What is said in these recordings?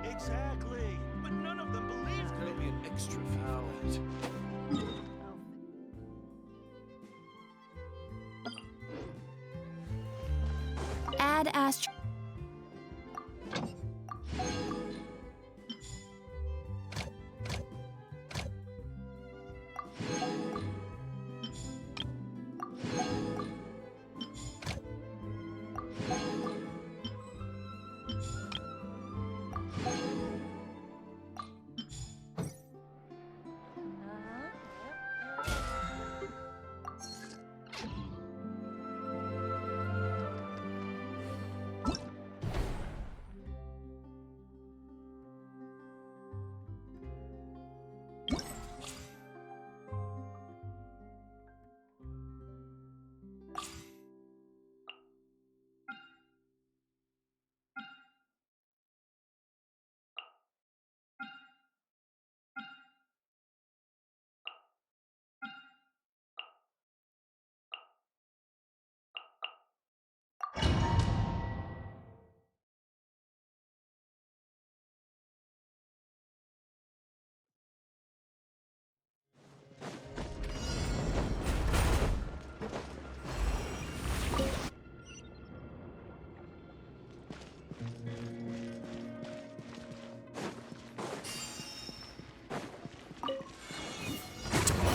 Exactly, but none of them believe me. Maybe an extra valid. Add Astro.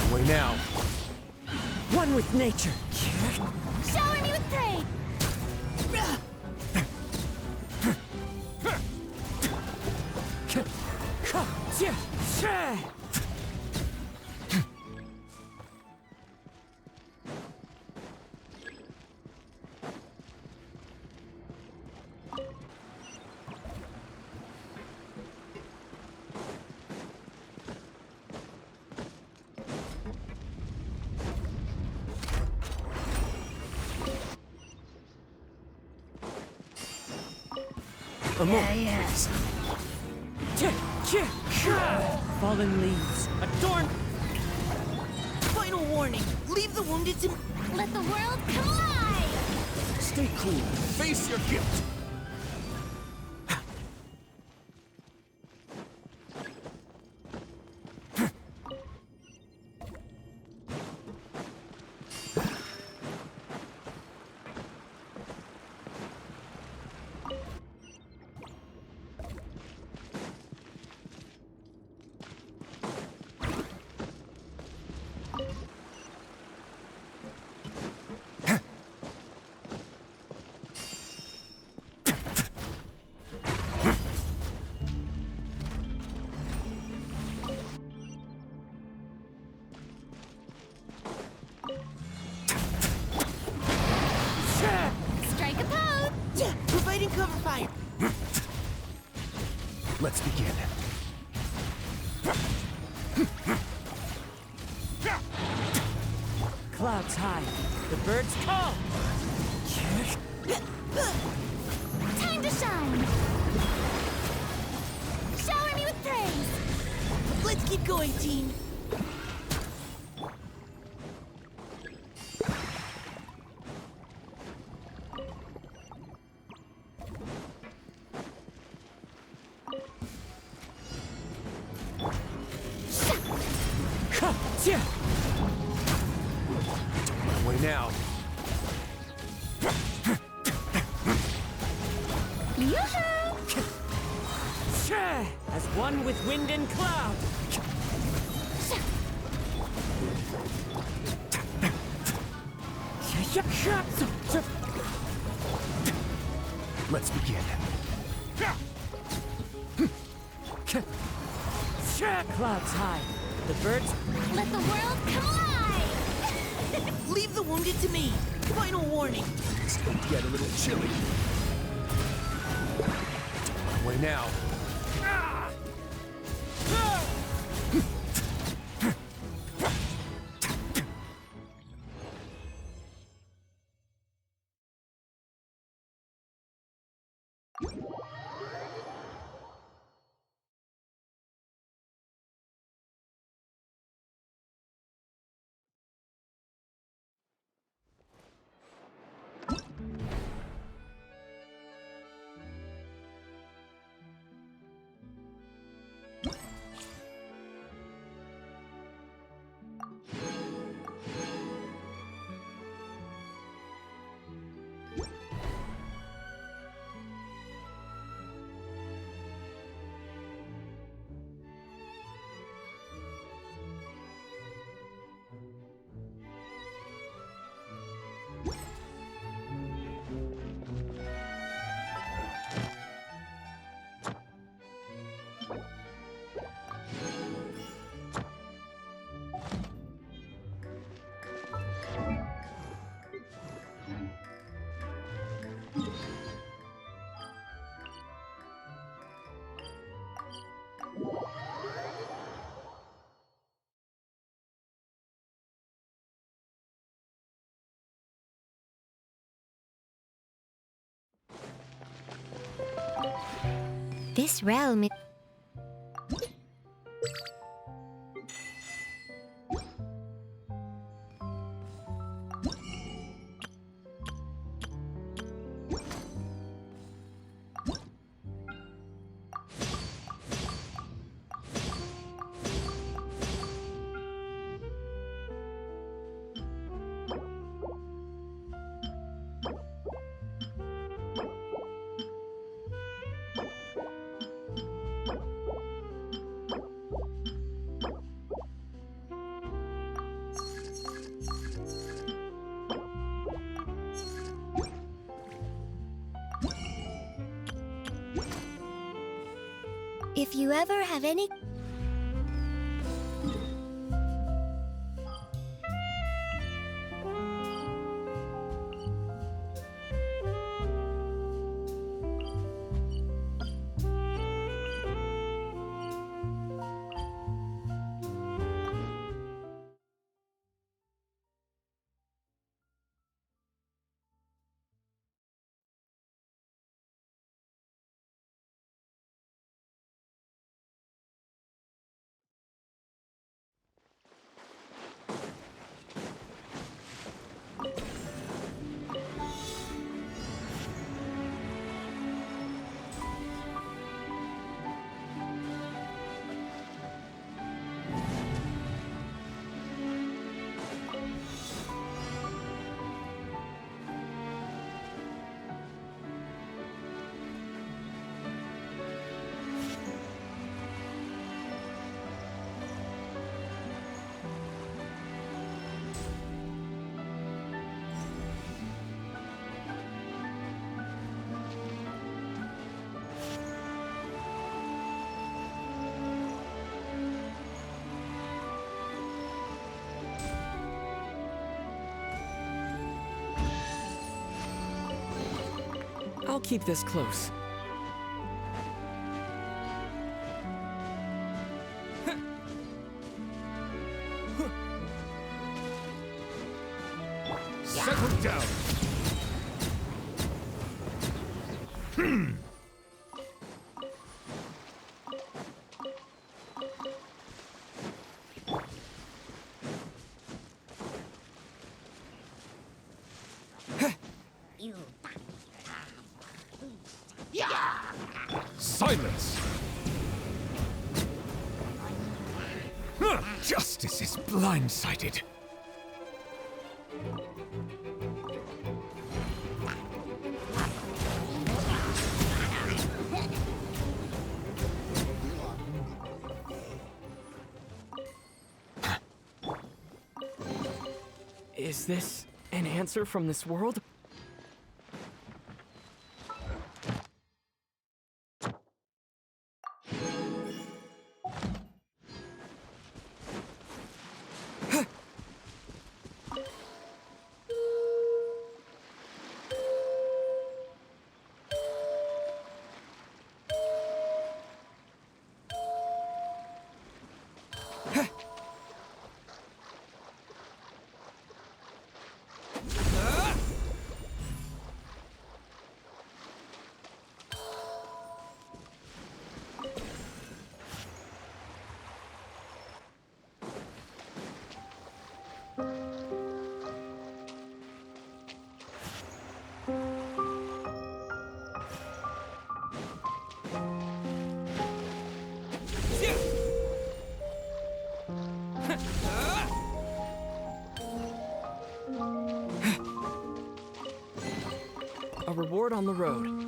Away now. One with nature. Shower me with praise. Yes. Fallen leaves. Adorn. Final warning. Leave the wounded to... Let the world collide! Stay cool. Face your guilt. Strike a pose! Yeah, providing cover fire. Let's begin. Clouds high. The birds call. Time to shine! Shower me with praise! Let's keep going, team. Away now. Yoo-hoo! As one with wind and cloud. Let's begin. Clouds high. The birds. Let the world come alive! Leave the wounded to me. Final warning. It's going to get a little chilly. On my way now. This realm is... If you ever have any... I'll keep this close. Settle down. Silence! Justice is blindsided. Is this... An answer from this world? A reward on the road.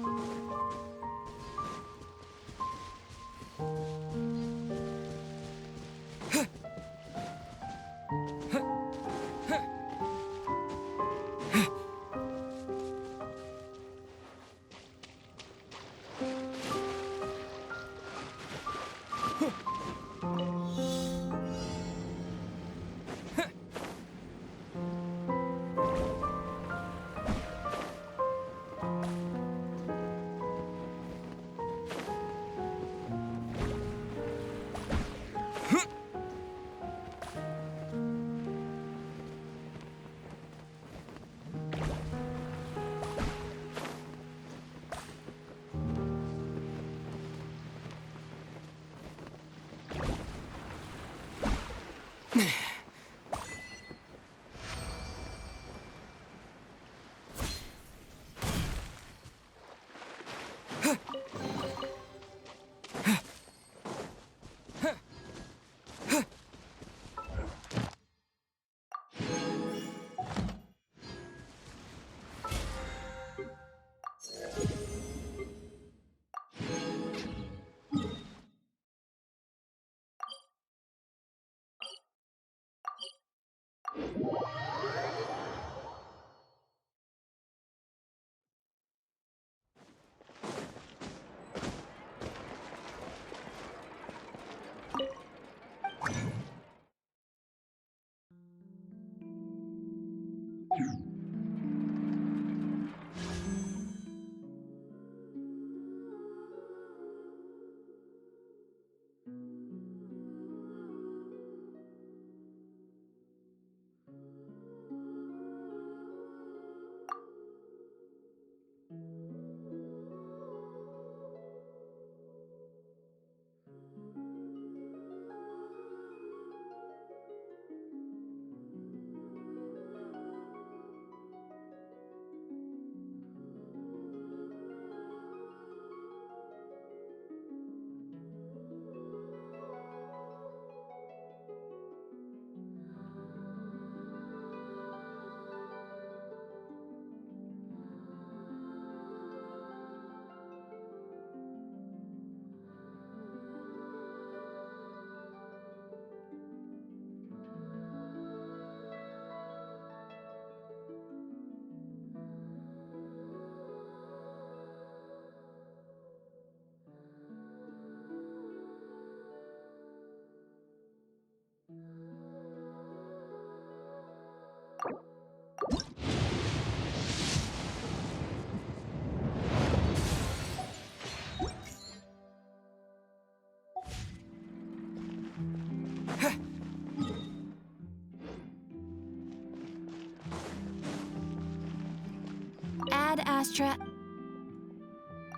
Ad Astra.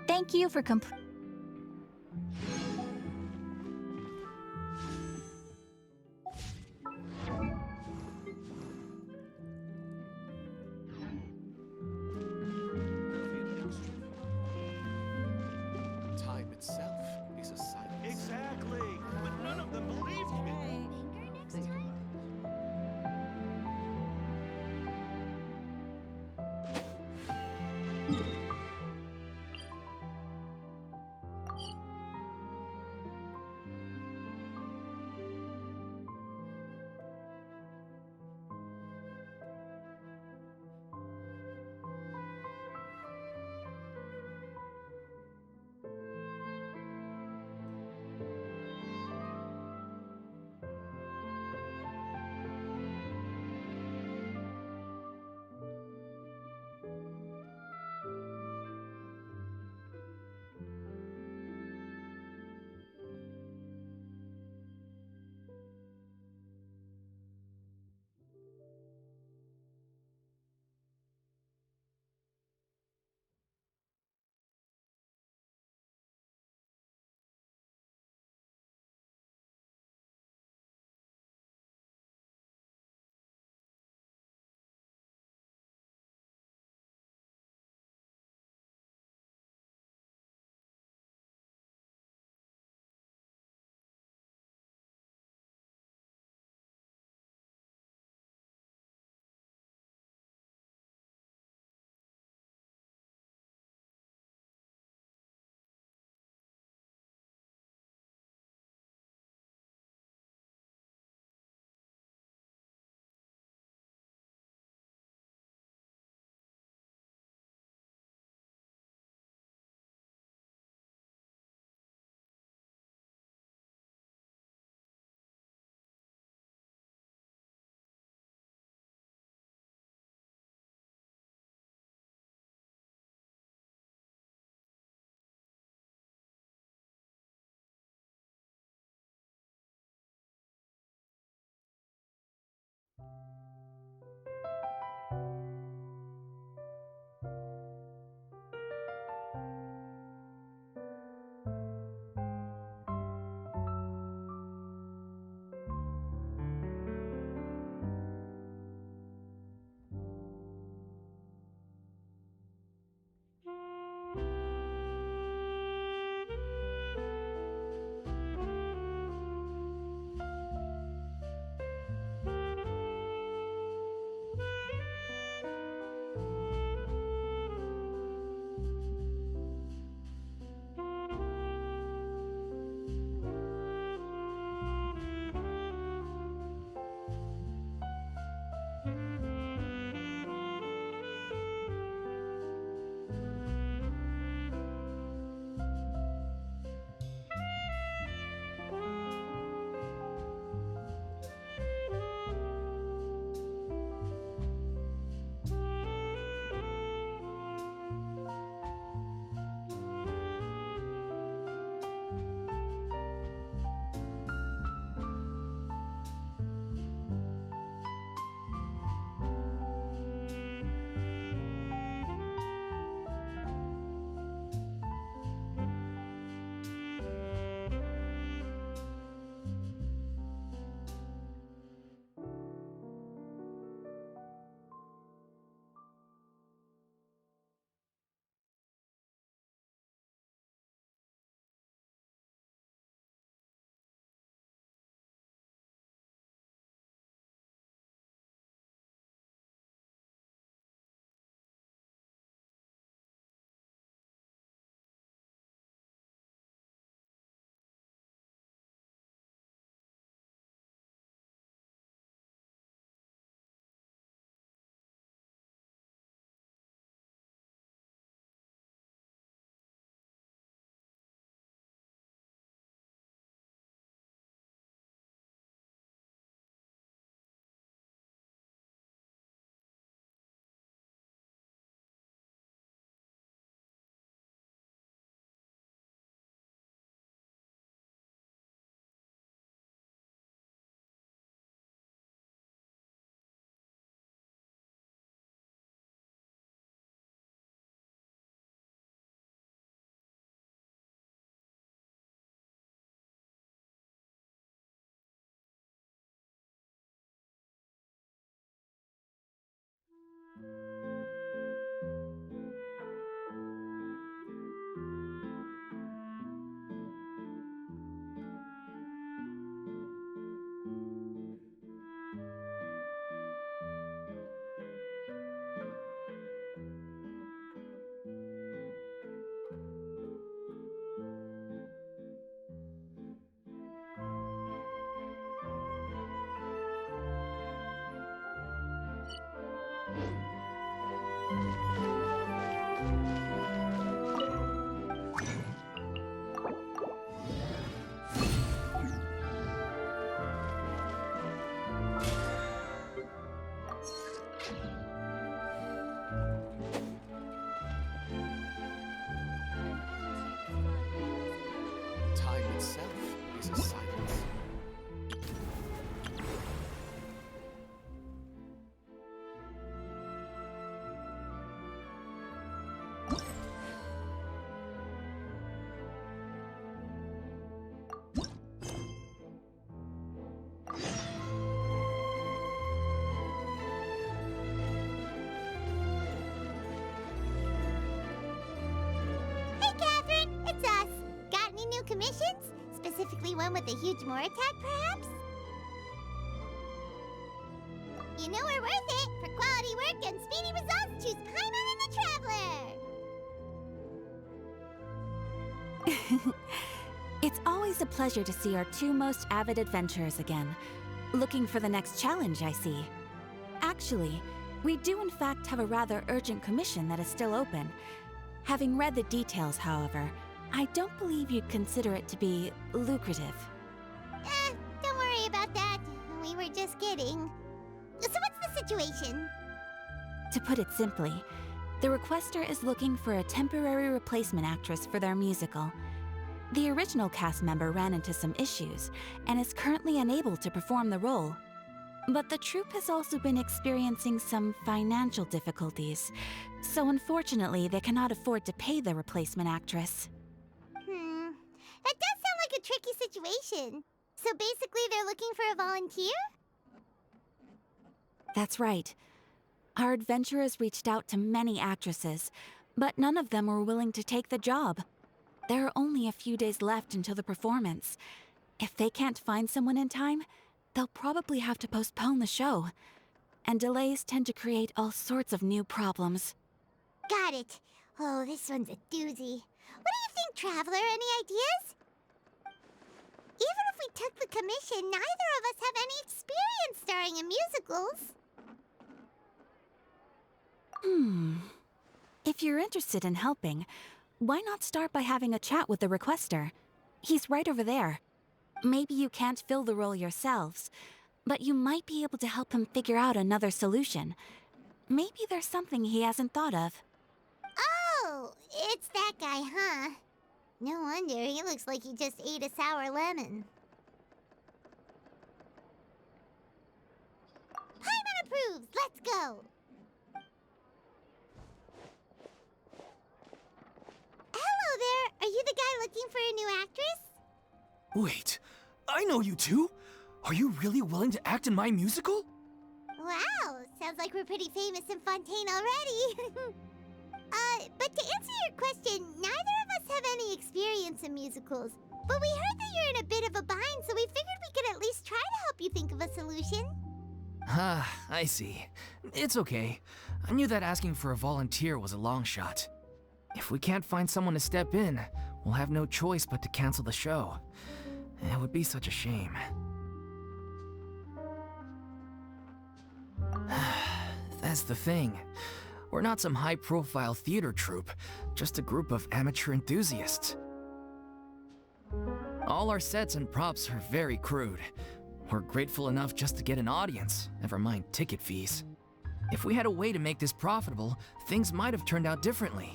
Thank you for Time itself is a silence. Exactly. But none of them believed me. Time itself is a silence. Hey, Catherine, it's us. Got any new commissions? Specifically one with a huge more attack, perhaps? You know we're worth it. For quality work and speedy results, choose Paimon and the Traveler. It's always a pleasure to see our two most avid adventurers again. Looking for the next challenge, I see. Actually, we do in fact have a rather urgent commission that is still open. Having read the details, however, I don't believe you'd consider it to be lucrative. Don't worry about that. We were just kidding. So what's the situation? To put it simply, the requester is looking for a temporary replacement actress for their musical. The original cast member ran into some issues and is currently unable to perform the role. But the troupe has also been experiencing some financial difficulties, so unfortunately they cannot afford to pay the replacement actress. That does sound like a tricky situation. So basically they're looking for a volunteer? That's right. Our adventurers reached out to many actresses, but none of them were willing to take the job. There are only a few days left until the performance. If they can't find someone in time, they'll probably have to postpone the show. And delays tend to create all sorts of new problems. Got it. Oh, this one's a doozy. What do you think, Traveler? Any ideas? Even if we took the commission, neither of us have any experience starring in musicals. If you're interested in helping, why not start by having a chat with the requester? He's right over there. Maybe you can't fill the role yourselves, but you might be able to help him figure out another solution. Maybe there's something he hasn't thought of. Oh, it's that guy, huh? No wonder, he looks like he just ate a sour lemon. Paimon approves! Let's go! Hello there! Are you the guy looking for a new actress? Wait, I know you two. Are you really willing to act in my musical? Wow, sounds like we're pretty famous in Fontaine already. But to answer your question, neither of us have any experience in musicals. But we heard that you're in a bit of a bind, so we figured we could at least try to help you think of a solution. Ah, I see. It's okay. I knew that asking for a volunteer was a long shot. If we can't find someone to step in, we'll have no choice but to cancel the show. It would be such a shame. That's the thing. We're not some high-profile theater troupe, just a group of amateur enthusiasts. All our sets and props are very crude. We're grateful enough just to get an audience, never mind ticket fees. If we had a way to make this profitable, things might have turned out differently.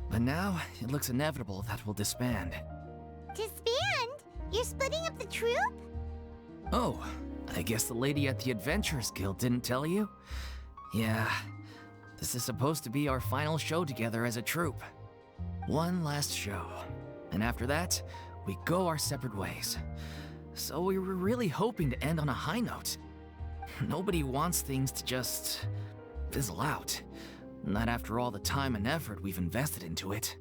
But now, it looks inevitable that we'll disband. Disband? You're splitting up the troupe? Oh, I guess the lady at the Adventurers Guild didn't tell you? Yeah, this is supposed to be our final show together as a troupe. One last show, and after that, we go our separate ways. So we were really hoping to end on a high note. Nobody wants things to just fizzle out. Not after all the time and effort we've invested into it.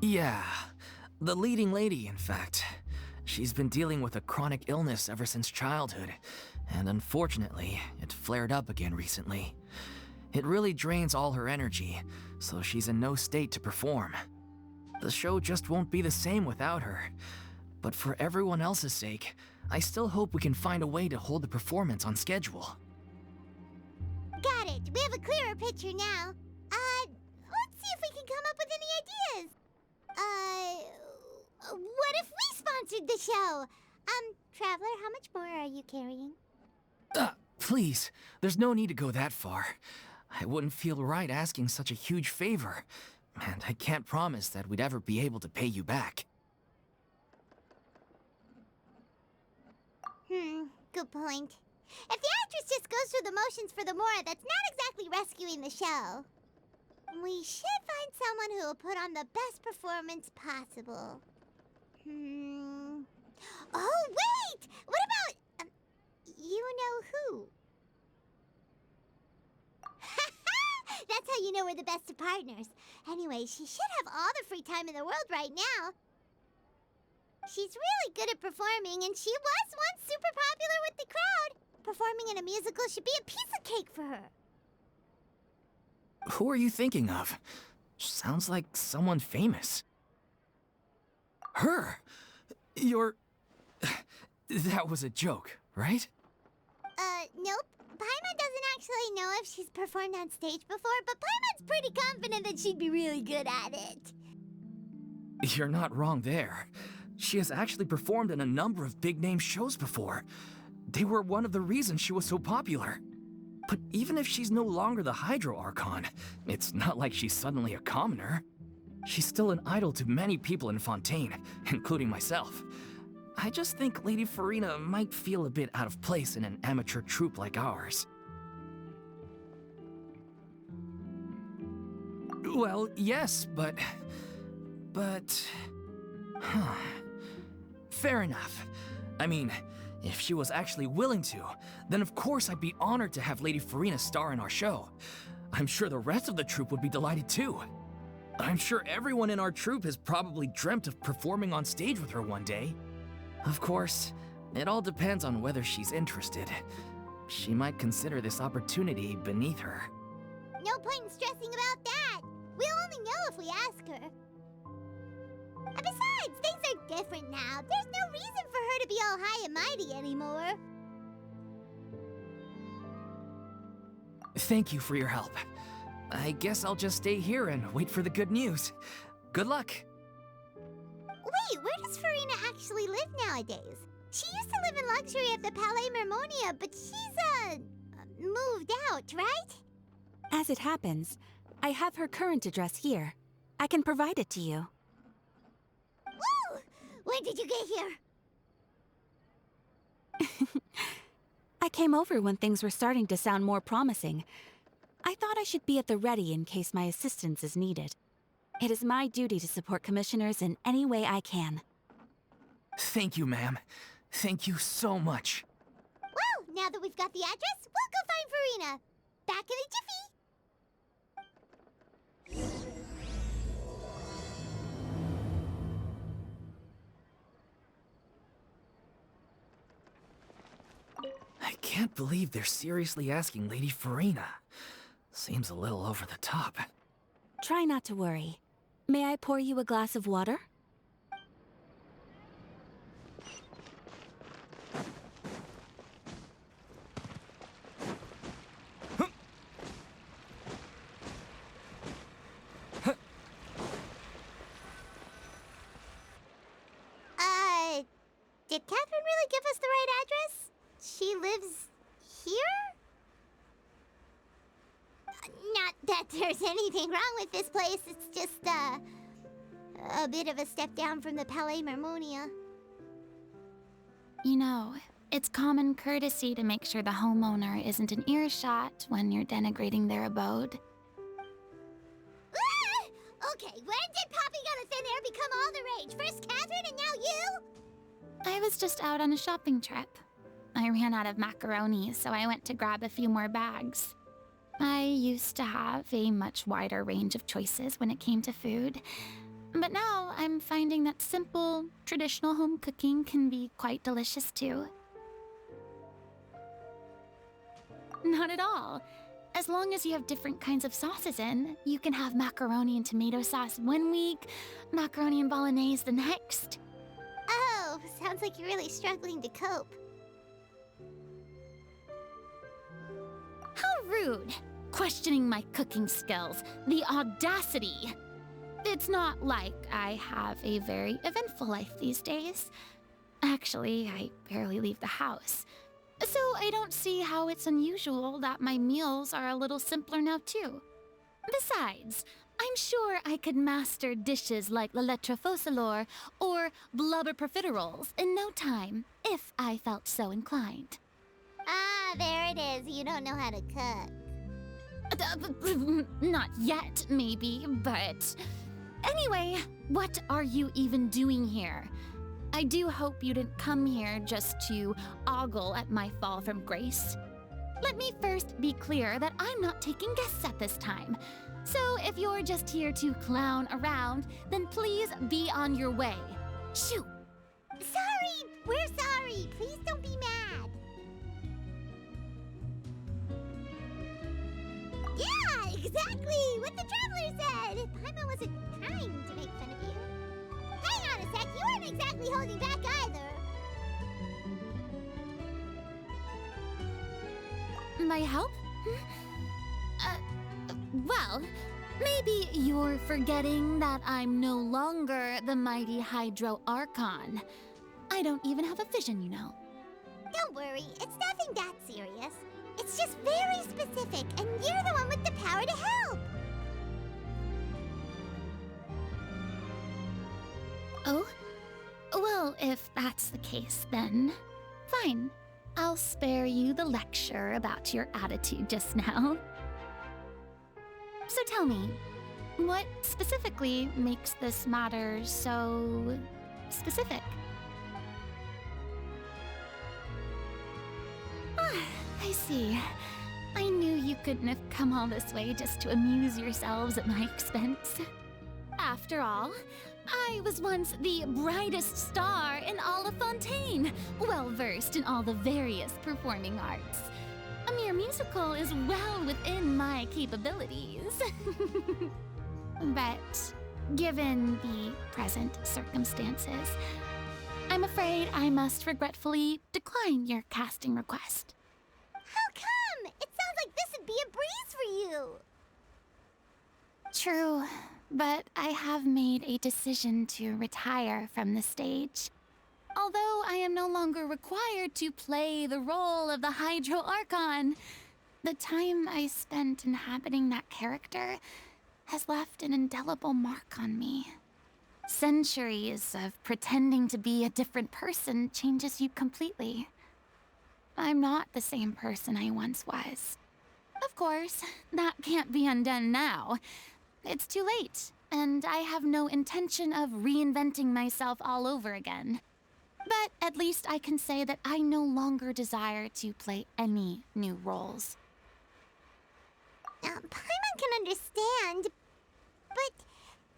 Yeah, the leading lady, in fact. She's been dealing with a chronic illness ever since childhood, and unfortunately, it flared up again recently. It really drains all her energy, so she's in no state to perform. The show just won't be the same without her. But for everyone else's sake, I still hope we can find a way to hold the performance on schedule. Got it. We have a clearer picture now. Let's see if we can come up with any ideas. What if we sponsored the show? Traveler, how much more are you carrying? Please, there's no need to go that far. I wouldn't feel right asking such a huge favor, and I can't promise that we'd ever be able to pay you back. Good point. If the actress just goes through the motions for the Mora, that's not exactly rescuing the show. We should find someone who will put on the best performance possible. Oh, wait! What about... you know who? That's how you know we're the best of partners. Anyway, she should have all the free time in the world right now. She's really good at performing, and she was once super popular with the crowd. Performing in a musical should be a piece of cake for her. Who are you thinking of? Sounds like someone famous. Her? You're... That was a joke, right? Nope. Paimon doesn't actually know if she's performed on stage before, but Paimon's pretty confident that she'd be really good at it. You're not wrong there. She has actually performed in a number of big-name shows before. They were one of the reasons she was so popular. But even if she's no longer the Hydro Archon, it's not like she's suddenly a commoner. She's still an idol to many people in Fontaine, including myself. I just think Lady Furina might feel a bit out of place in an amateur troupe like ours. Well, yes, but... Fair enough. I mean, if she was actually willing to, then of course I'd be honored to have Lady Furina star in our show. I'm sure the rest of the troupe would be delighted too. I'm sure everyone in our troupe has probably dreamt of performing on stage with her one day. Of course, it all depends on whether she's interested. She might consider this opportunity beneath her. No point in stressing about that. We'll only know if we ask her. And besides, things are different now. There's no reason for her to be all high and mighty anymore. Thank you for your help. I guess I'll just stay here and wait for the good news. Good luck. Wait, where does Furina actually live nowadays? She used to live in luxury at the Palais Mermonia, but she's, moved out, right? As it happens, I have her current address here. I can provide it to you. Woo! When did you get here? I came over when things were starting to sound more promising. I thought I should be at the ready in case my assistance is needed. It is my duty to support commissioners in any way I can. Thank you, ma'am. Thank you so much. Well, now that we've got the address, we'll go find Furina. Back in a jiffy. I can't believe they're seriously asking Lady Furina. Seems a little over the top. Try not to worry. May I pour you a glass of water? Did Catherine really give us the right address? She lives here? Not that there's anything wrong with this place, it's just, a bit of a step down from the Palais Mermonia. You know, it's common courtesy to make sure the homeowner isn't an earshot when you're denigrating their abode. Ah! Okay, when did Poppy Gun of Thin Air become all the rage? First Catherine and now you? I was just out on a shopping trip. I ran out of macaroni, so I went to grab a few more bags. I used to have a much wider range of choices when it came to food, but now I'm finding that simple, traditional home cooking can be quite delicious too. Not at all. As long as you have different kinds of sauces in, you can have macaroni and tomato sauce one week, macaroni and bolognese the next. Oh, sounds like you're really struggling to cope. How rude! Questioning my cooking skills. The audacity! It's not like I have a very eventful life these days. Actually, I barely leave the house. So I don't see how it's unusual that my meals are a little simpler now too. Besides, I'm sure I could master dishes like la lettre focilor or blubber profiteroles in no time, if I felt so inclined. Ah, there it is. You don't know how to cook. Not yet, maybe, but... Anyway, what are you even doing here? I do hope you didn't come here just to ogle at my fall from grace. Let me first be clear that I'm not taking guests at this time. So if you're just here to clown around, then please be on your way. Shoo! Sorry! We're sorry! Please don't be mad! Yeah, exactly! What the traveler said! Paimon wasn't trying to make fun of you. Hang on a sec, you weren't exactly holding back either. My help? Well, maybe you're forgetting that I'm no longer the mighty Hydro Archon. I don't even have a vision, you know. Don't worry, it's nothing that serious. It's just very specific, and you're the one with the power to help. Oh? Well, if that's the case, then fine. I'll spare you the lecture about your attitude just now. So tell me, what specifically makes this matter so specific? Ah, I see. I knew you couldn't have come all this way just to amuse yourselves at my expense. After all, I was once the brightest star in all of Fontaine, well-versed in all the various performing arts. A mere musical is well within my capabilities. But given the present circumstances, I'm afraid I must regretfully decline your casting request. How come? It sounds like this would be a breeze for you. True, but I have made a decision to retire from the stage. Although I am no longer required to play the role of the Hydro Archon, the time I spent inhabiting that character has left an indelible mark on me. Centuries of pretending to be a different person changes you completely. I'm not the same person I once was. Of course, that can't be undone now. It's too late, and I have no intention of reinventing myself all over again. But at least I can say that I no longer desire to play any new roles. Paimon can understand, but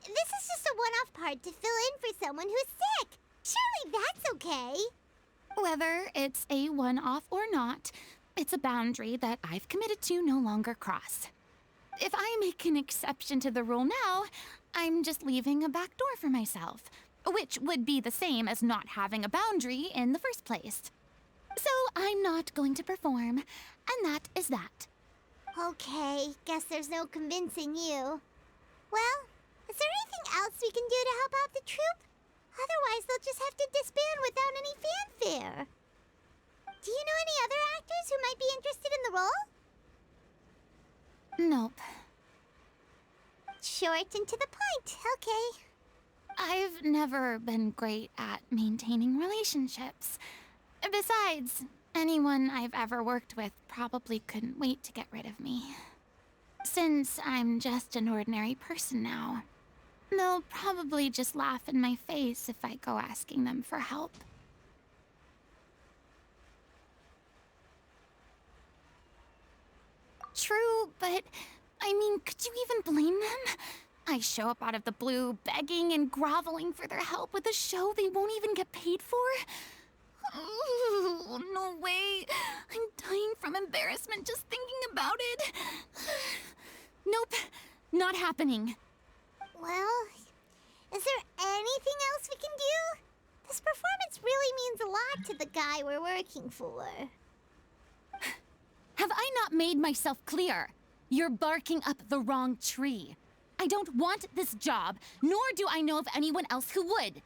this is just a one-off part to fill in for someone who's sick. Surely that's okay. Whether it's a one-off or not, it's a boundary that I've committed to no longer cross. If I make an exception to the rule now, I'm just leaving a back door for myself, which would be the same as not having a boundary in the first place. So I'm not going to perform, and that is that. Okay, guess there's no convincing you. Well, is there anything else we can do to help out the troupe? Otherwise, they'll just have to disband without any fanfare. Do you know any other actors who might be interested in the role? Nope. Short and to the point, okay. I've never been great at maintaining relationships. Besides, anyone I've ever worked with probably couldn't wait to get rid of me. Since I'm just an ordinary person now, they'll probably just laugh in my face if I go asking them for help. true, but I mean, could you even blame them? I show up out of the blue, begging and groveling for their help with a show they won't even get paid for? Ooh, no way. I'm dying from embarrassment just thinking about it. Nope, not happening. Well, is there anything else we can do? This performance really means a lot to the guy we're working for. Have I not made myself clear? You're barking up the wrong tree. I don't want this job, nor do I know of anyone else who would.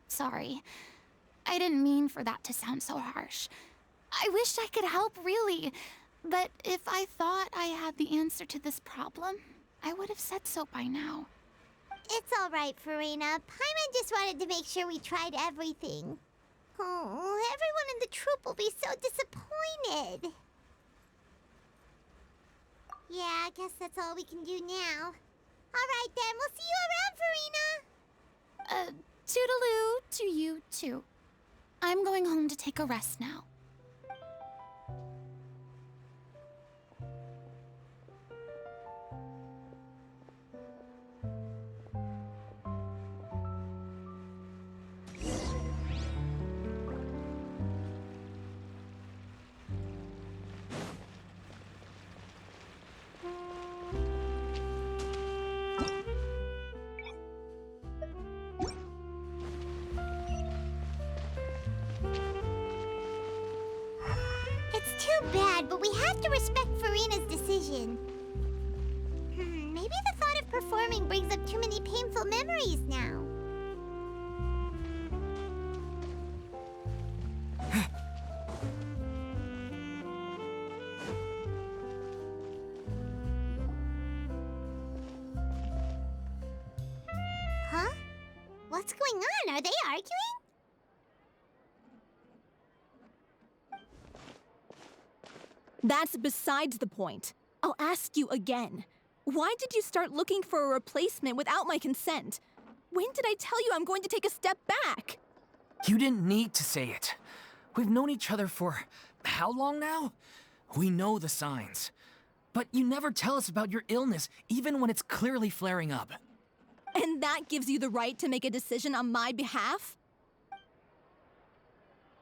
Sorry. I didn't mean for that to sound so harsh. I wish I could help, really. But if I thought I had the answer to this problem, I would have said so by now. It's all right, Furina. Paimon just wanted to make sure we tried everything. Oh, everyone in the troupe will be so disappointed. Yeah, I guess that's all we can do now. All right, then. We'll see you around, Furina. Toodaloo to you, too. I'm going home to take a rest now. It's too bad, but we have to respect Furina's decision. Maybe the thought of performing brings up too many painful memories now. Huh? What's going on? Are they arguing? That's besides the point. I'll ask you again. Why did you start looking for a replacement without my consent? When did I tell you I'm going to take a step back? You didn't need to say it. We've known each other for how long now? We know the signs. But you never tell us about your illness, even when it's clearly flaring up. And that gives you the right to make a decision on my behalf?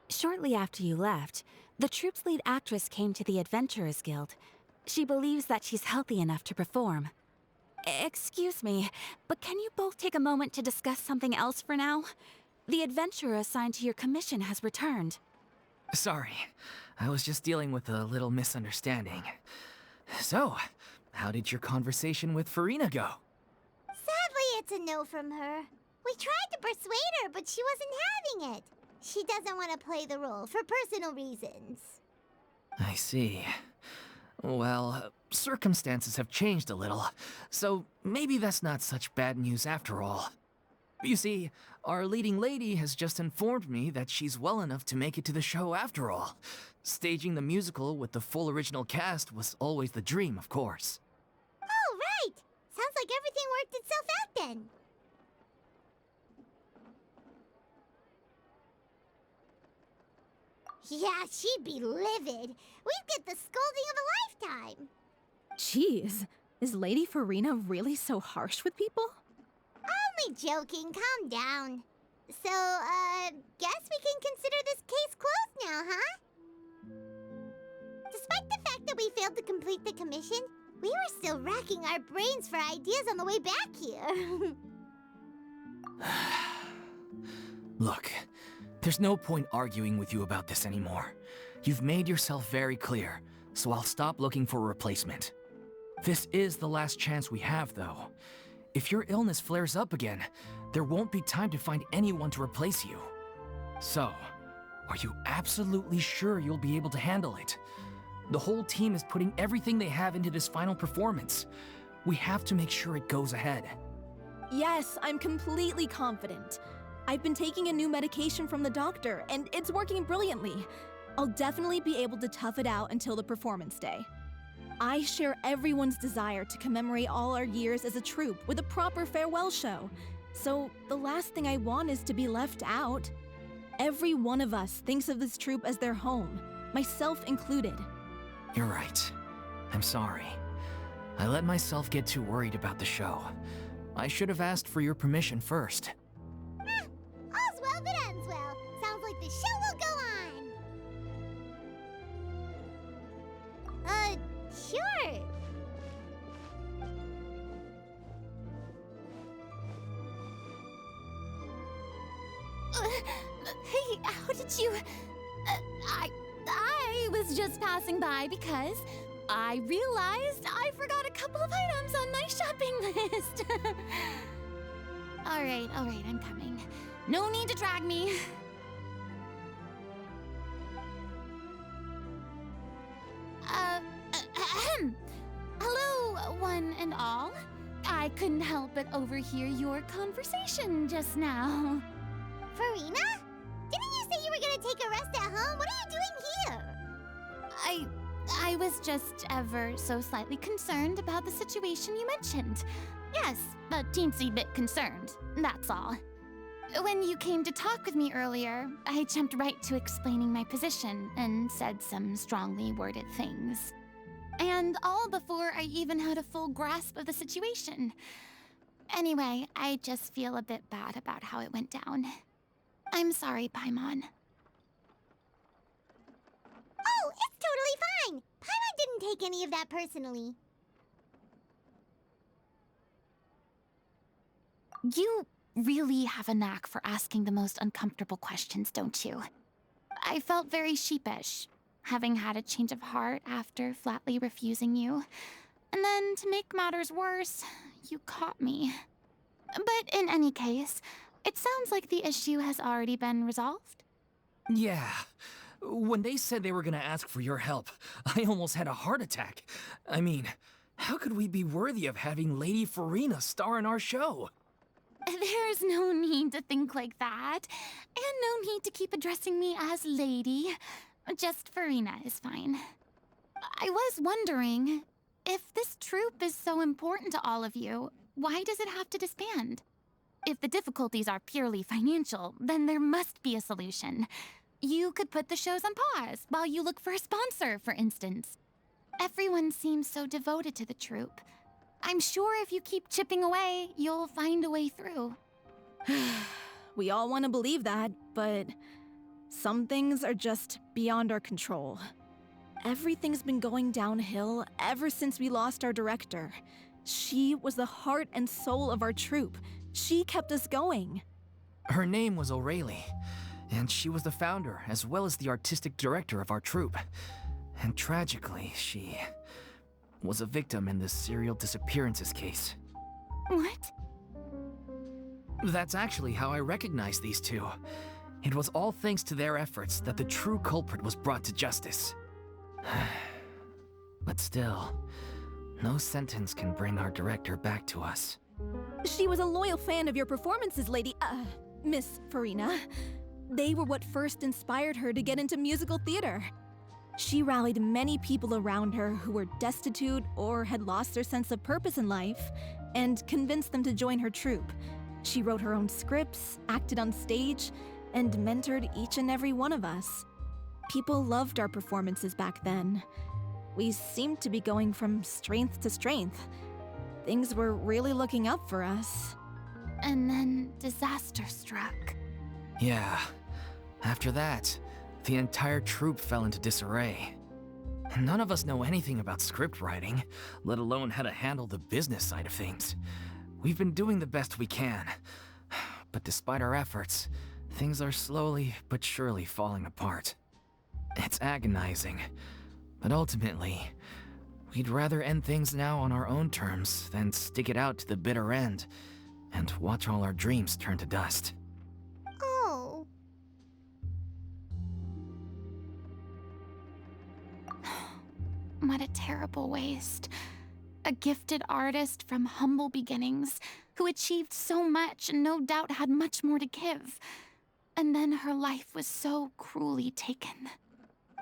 Shortly after you left, the troupe's lead actress came to the Adventurers Guild. She believes that she's healthy enough to perform. Excuse me, but can you both take a moment to discuss something else for now? The adventurer assigned to your commission has returned. Sorry, I was just dealing with a little misunderstanding. So, how did your conversation with Furina go? Sadly, it's a no from her. We tried to persuade her, but she wasn't having it. She doesn't want to play the role for personal reasons. I see. Well, circumstances have changed a little, so maybe that's not such bad news after all. You see, our leading lady has just informed me that she's well enough to make it to the show after all. Staging the musical with the full original cast was always the dream, of course. Oh, right! Sounds like everything worked itself out then. Yeah, she'd be livid. We'd get the scolding of a lifetime. Jeez, is Lady Furina really so harsh with people? Only joking, calm down. So, guess we can consider this case closed now, huh? Despite the fact that we failed to complete the commission, we were still racking our brains for ideas on the way back here. Look, there's no point arguing with you about this anymore. You've made yourself very clear, so I'll stop looking for a replacement. This is the last chance we have, though. If your illness flares up again, there won't be time to find anyone to replace you. So, are you absolutely sure you'll be able to handle it? The whole team is putting everything they have into this final performance. We have to make sure it goes ahead. Yes, I'm completely confident. I've been taking a new medication from the doctor, and it's working brilliantly. I'll definitely be able to tough it out until the performance day. I share everyone's desire to commemorate all our years as a troupe with a proper farewell show. So the last thing I want is to be left out. Every one of us thinks of this troupe as their home, myself included. You're right. I'm sorry. I let myself get too worried about the show. I should have asked for your permission first. All's well that ends well. Sounds like the show will go on. Sure. Hey, how did you... I was just passing by because I realized I forgot a couple of items on my shopping list. All right, I'm coming. No need to drag me. Hello, one and all. I couldn't help but overhear your conversation just now. Furina? Didn't you say you were gonna take a rest at home? What are you doing here? I was just ever so slightly concerned about the situation you mentioned. Yes, a teensy bit concerned, that's all. When you came to talk with me earlier, I jumped right to explaining my position and said some strongly worded things. And all before I even had a full grasp of the situation. Anyway, I just feel a bit bad about how it went down. I'm sorry, Paimon. Oh, it's totally fine. Paimon didn't take any of that personally. You really have a knack for asking the most uncomfortable questions, don't you? I felt very sheepish, having had a change of heart after flatly refusing you. And then, to make matters worse, you caught me. But in any case, it sounds like the issue has already been resolved. Yeah. When they said they were gonna ask for your help, I almost had a heart attack. I mean, how could we be worthy of having Lady Furina star in our show? There's no need to think like that, and no need to keep addressing me as Lady. Just Furina is fine. I was wondering, if this troupe is so important to all of you, why does it have to disband? If the difficulties are purely financial, then there must be a solution. You could put the shows on pause while you look for a sponsor, for instance. Everyone seems so devoted to the troupe. I'm sure if you keep chipping away, you'll find a way through. We all want to believe that, but some things are just beyond our control. Everything's been going downhill ever since we lost our director. She was the heart and soul of our troupe. She kept us going. Her name was O'Reilly, and she was the founder as well as the artistic director of our troupe. And tragically, she was a victim in this serial disappearances case. What? That's actually how I recognized these two. It was all thanks to their efforts that the true culprit was brought to justice. But still, no sentence can bring our director back to us. She was a loyal fan of your performances, Miss Furina. They were what first inspired her to get into musical theater. She rallied many people around her who were destitute or had lost their sense of purpose in life, and convinced them to join her troupe. She wrote her own scripts, acted on stage, and mentored each and every one of us. People loved our performances back then. We seemed to be going from strength to strength. Things were really looking up for us. And then disaster struck. Yeah. After that, the entire troupe fell into disarray. None of us know anything about script writing, let alone how to handle the business side of things. We've been doing the best we can. But despite our efforts, things are slowly but surely falling apart. It's agonizing. But ultimately, we'd rather end things now on our own terms than stick it out to the bitter end and watch all our dreams turn to dust. Oh. What a terrible waste. A gifted artist from humble beginnings who achieved so much and no doubt had much more to give. And then her life was so cruelly taken.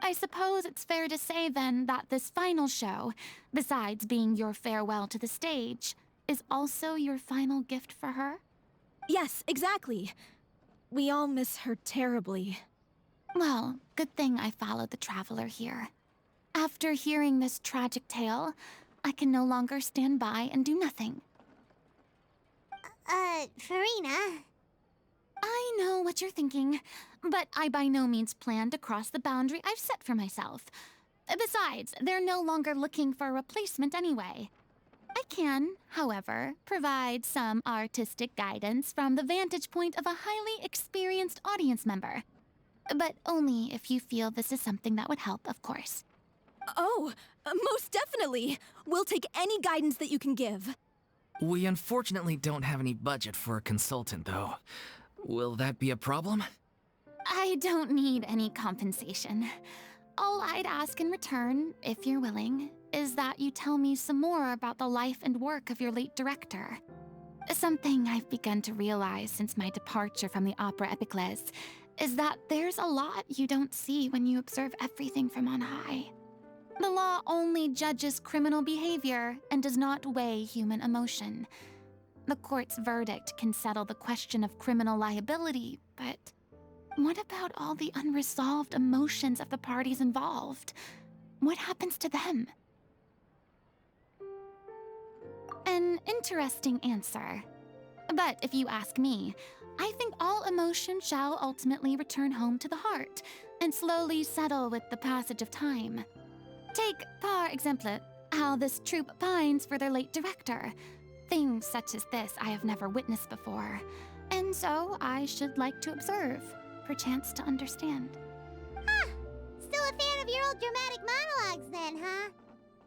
I suppose it's fair to say then that this final show, besides being your farewell to the stage, is also your final gift for her? Yes, exactly. We all miss her terribly. Well, good thing I followed the Traveler here. After hearing this tragic tale, I can no longer stand by and do nothing. Furina. I know what you're thinking, but I by no means plan to cross the boundary I've set for myself. Besides, they're no longer looking for a replacement anyway. I can, however, provide some artistic guidance from the vantage point of a highly experienced audience member. But only if you feel this is something that would help, of course. Oh, most definitely. We'll take any guidance that you can give. We unfortunately don't have any budget for a consultant, though. Will that be a problem? I don't need any compensation. All I'd ask in return, if you're willing, is that you tell me some more about the life and work of your late director. Something I've begun to realize since my departure from the Opera Epiclese is that there's a lot you don't see when you observe everything from on high. The law only judges criminal behavior and does not weigh human emotion. The court's verdict can settle the question of criminal liability, but what about all the unresolved emotions of the parties involved? What happens to them? An interesting answer. But if you ask me, I think all emotion shall ultimately return home to the heart and slowly settle with the passage of time. Take, par exemple, how this troupe pines for their late director. Things such as this I have never witnessed before, and so I should like to observe, perchance to understand. Huh. Still a fan of your old dramatic monologues then, huh?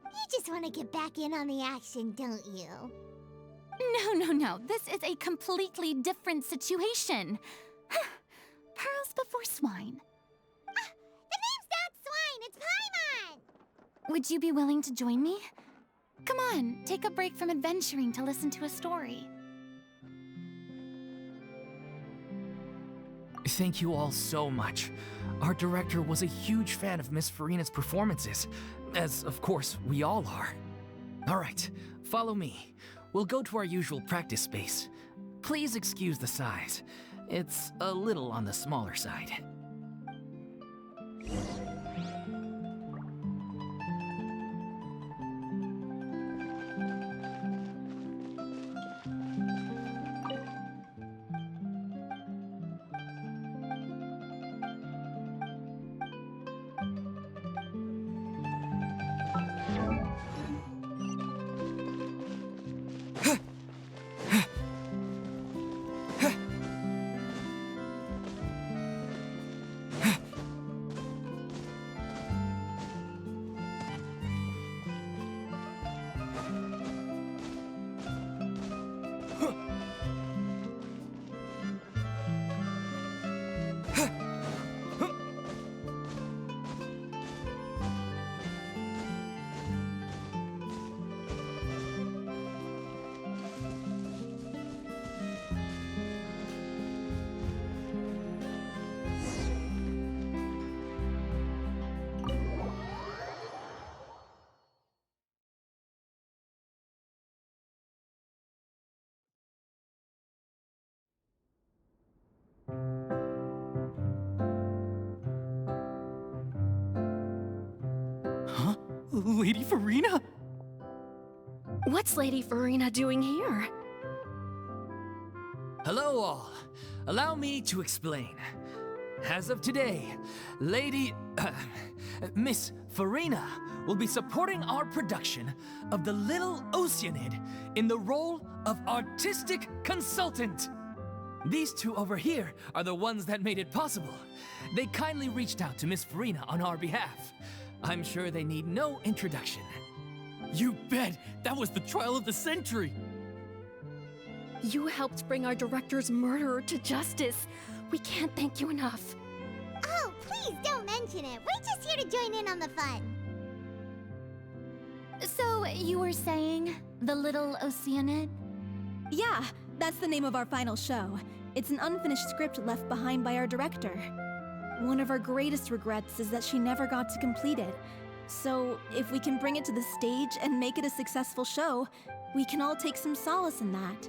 You just want to get back in on the action, don't you? No. This is a completely different situation. Pearls before swine. The name's not Swine, it's Paimon! Would you be willing to join me? Come on, take a break from adventuring to listen to a story. Thank you all so much. Our director was a huge fan of Miss Furina's performances, as of course we all are. All right, follow me. We'll go to our usual practice space. Please excuse the size. It's a little on the smaller side. Huh? Lady Furina? What's Lady Furina doing here? Hello all. Allow me to explain. As of today, Miss Furina will be supporting our production of The Little Oceanid in the role of artistic consultant. These two over here are the ones that made it possible. They kindly reached out to Miss Furina on our behalf. I'm sure they need no introduction. You bet! That was the trial of the century! You helped bring our director's murderer to justice. We can't thank you enough. Oh, please don't mention it. We're just here to join in on the fun. So, you were saying The Little Oceanid? Yeah, that's the name of our final show. It's an unfinished script left behind by our director. One of our greatest regrets is that she never got to complete it. So, if we can bring it to the stage and make it a successful show, we can all take some solace in that.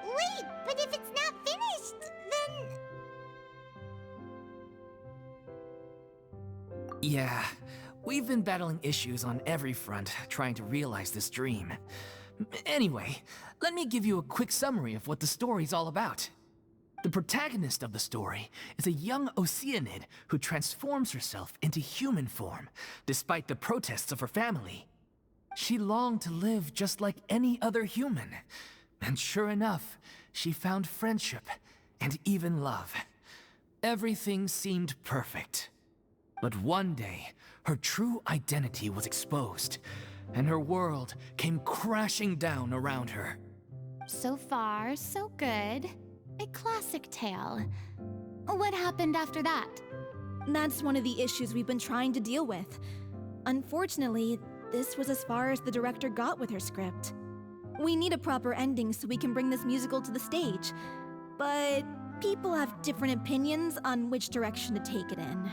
Wait, but if it's not finished, then... Yeah, We've been battling issues on every front, trying to realize this dream. Anyway, let me give you a quick summary of what the story's all about. The protagonist of the story is a young Oceanid who transforms herself into human form, despite the protests of her family. She longed to live just like any other human, and sure enough, she found friendship and even love. Everything seemed perfect. But one day, her true identity was exposed, and her world came crashing down around her. So far, so good. A classic tale. What happened after that? That's one of the issues we've been trying to deal with. Unfortunately, this was as far as the director got with her script. We need a proper ending so we can bring this musical to the stage. But people have different opinions on which direction to take it in.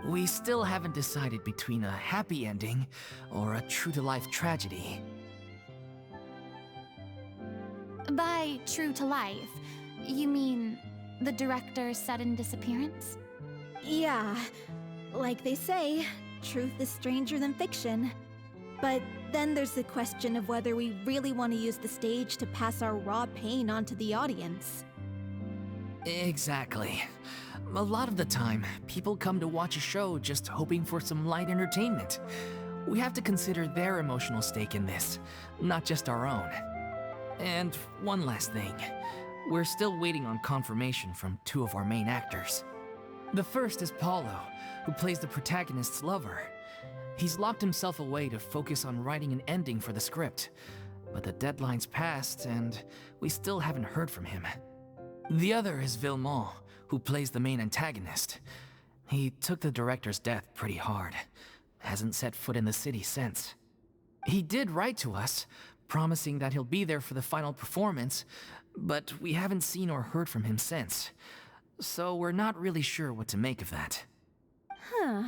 We still haven't decided between a happy ending or a true-to-life tragedy. By true to life, you mean the director's sudden disappearance? Yeah, like they say, truth is stranger than fiction. But then there's the question of whether we really want to use the stage to pass our raw pain onto the audience. Exactly. A lot of the time, people come to watch a show just hoping for some light entertainment. We have to consider their emotional stake in this, not just our own. And one last thing. We're still waiting on confirmation from two of our main actors. The first is Paulo, who plays the protagonist's lover. He's locked himself away to focus on writing an ending for the script, but the deadline's passed and we still haven't heard from him. The other is Villemont, who plays the main antagonist. He took the director's death pretty hard. Hasn't set foot in the city since. He did write to us, promising that he'll be there for the final performance, but we haven't seen or heard from him since. So we're not really sure what to make of that. Huh.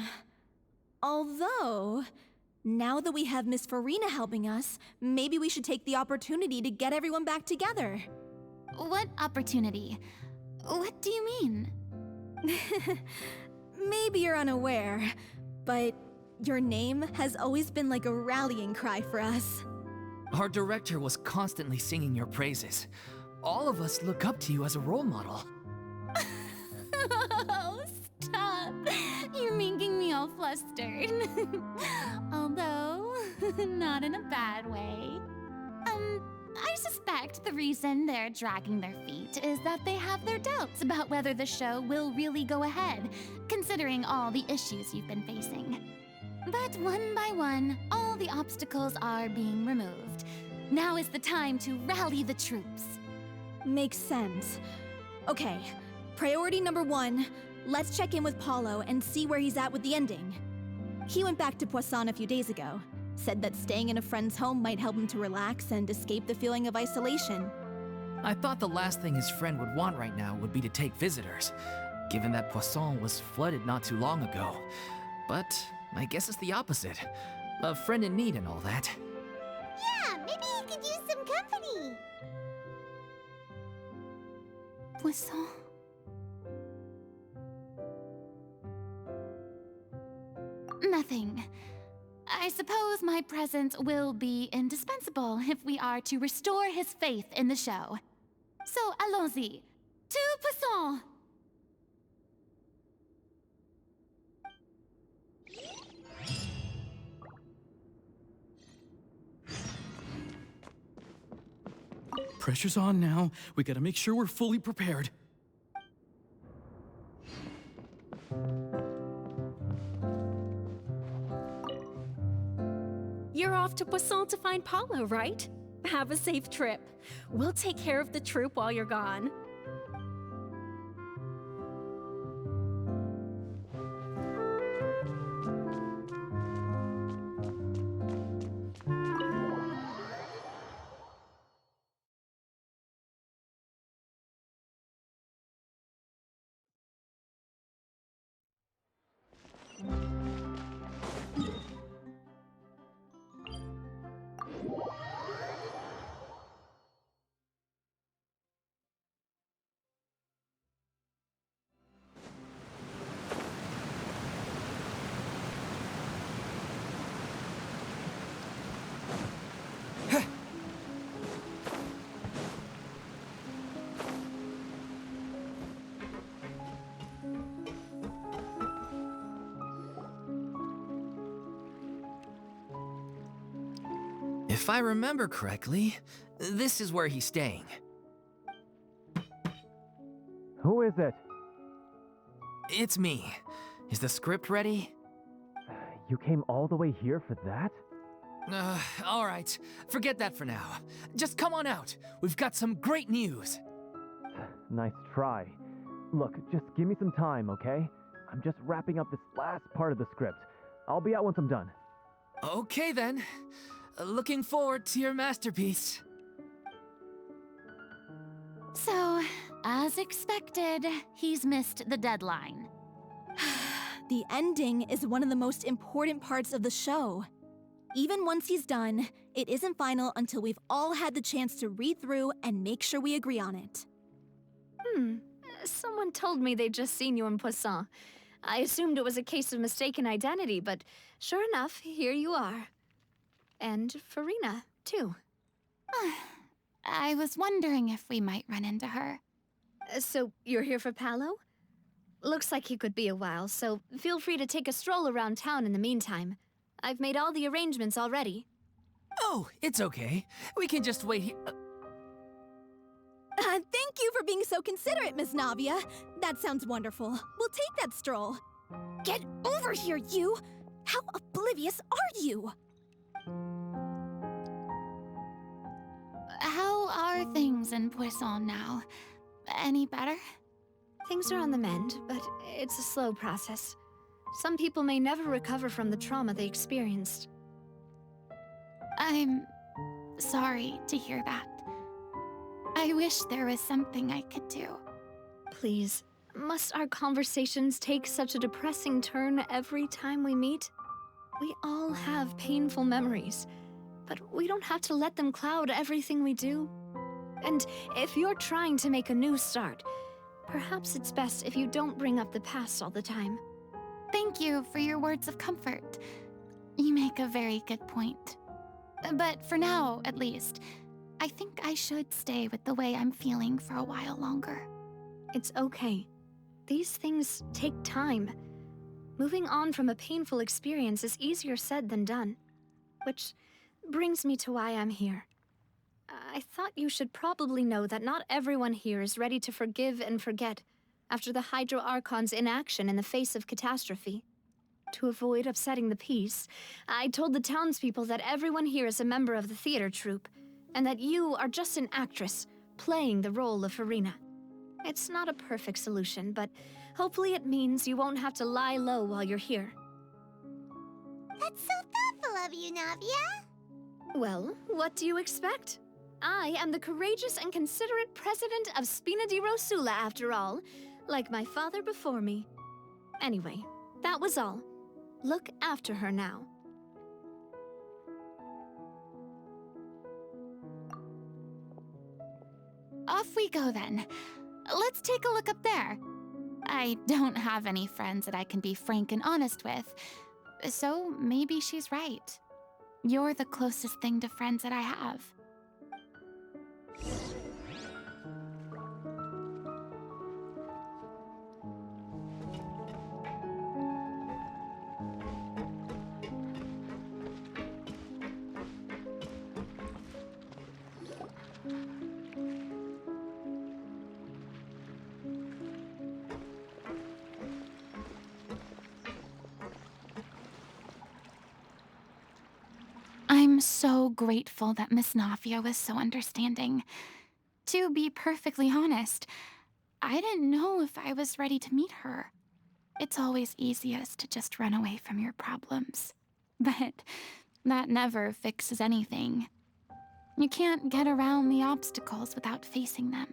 Although, now that we have Miss Furina helping us, maybe we should take the opportunity to get everyone back together. What opportunity? What do you mean? Maybe you're unaware, but your name has always been like a rallying cry for us. Our director was constantly singing your praises. All of us look up to you as a role model. Oh, stop! You're making me all flustered. Although, not in a bad way. I suspect the reason they're dragging their feet is that they have their doubts about whether the show will really go ahead, considering all the issues you've been facing. But one by one, all the obstacles are being removed. Now is the time to rally the troops. Makes sense. Okay, priority number 1, let's check in with Paulo and see where he's at with the ending. He went back to Poisson a few days ago, said that staying in a friend's home might help him to relax and escape the feeling of isolation. I thought the last thing his friend would want right now would be to take visitors, given that Poisson was flooded not too long ago. But I guess it's the opposite. A friend in need and all that. Yeah, maybe he could use some company. Poisson? Nothing. I suppose my presence will be indispensable if we are to restore his faith in the show. So, allons-y. To Poisson! Pressure's on now. We gotta make sure we're fully prepared. You're off to Poisson to find Paulo, right? Have a safe trip. We'll take care of the troupe while you're gone. If I remember correctly, this is where he's staying. Who is it? It's me. Is the script ready? You came all the way here for that? All right. Forget that for now. Just come on out. We've got some great news. Nice try. Look, just give me some time, okay? I'm just wrapping up this last part of the script. I'll be out once I'm done. Okay then. Looking forward to your masterpiece. So, as expected, he's missed the deadline. The ending is one of the most important parts of the show. Even once he's done, it isn't final until we've all had the chance to read through and make sure we agree on it. Someone told me they'd just seen you in Poisson. I assumed it was a case of mistaken identity, but sure enough, here you are. And Furina, too. I was wondering if we might run into her. So, you're here for Paolo? Looks like he could be a while, so feel free to take a stroll around town in the meantime. I've made all the arrangements already. Oh, it's okay. We can just wait here. Thank you for being so considerate, Miss Navia. That sounds wonderful. We'll take that stroll. Get over here, you! How oblivious are you? How are things in Poisson now? Any better? Things are on the mend, but it's a slow process. Some people may never recover from the trauma they experienced. I'm sorry to hear that. I wish there was something I could do. Please, must our conversations take such a depressing turn every time we meet? We all have painful memories, but we don't have to let them cloud everything we do. And if you're trying to make a new start, perhaps it's best if you don't bring up the past all the time. Thank you for your words of comfort. You make a very good point. But for now, at least, I think I should stay with the way I'm feeling for a while longer. It's okay. These things take time. Moving on from a painful experience is easier said than done. Which brings me to why I'm here. I thought you should probably know that not everyone here is ready to forgive and forget after the Hydro Archon's inaction in the face of catastrophe. To avoid upsetting the peace, I told the townspeople that everyone here is a member of the theater troupe, and that you are just an actress playing the role of Furina. It's not a perfect solution, but hopefully it means you won't have to lie low while you're here. That's so thoughtful of you, Navia. Well, what do you expect? I am the courageous and considerate president of Spina di Rosula, after all, like my father before me. Anyway, that was all. Look after her now. Off we go then. Let's take a look up there. I don't have any friends that I can be frank and honest with, so maybe she's right. You're the closest thing to friends that I have. I'm so grateful that Miss Navia was so understanding. To be perfectly honest, I didn't know if I was ready to meet her. It's always easiest to just run away from your problems. But that never fixes anything. You can't get around the obstacles without facing them.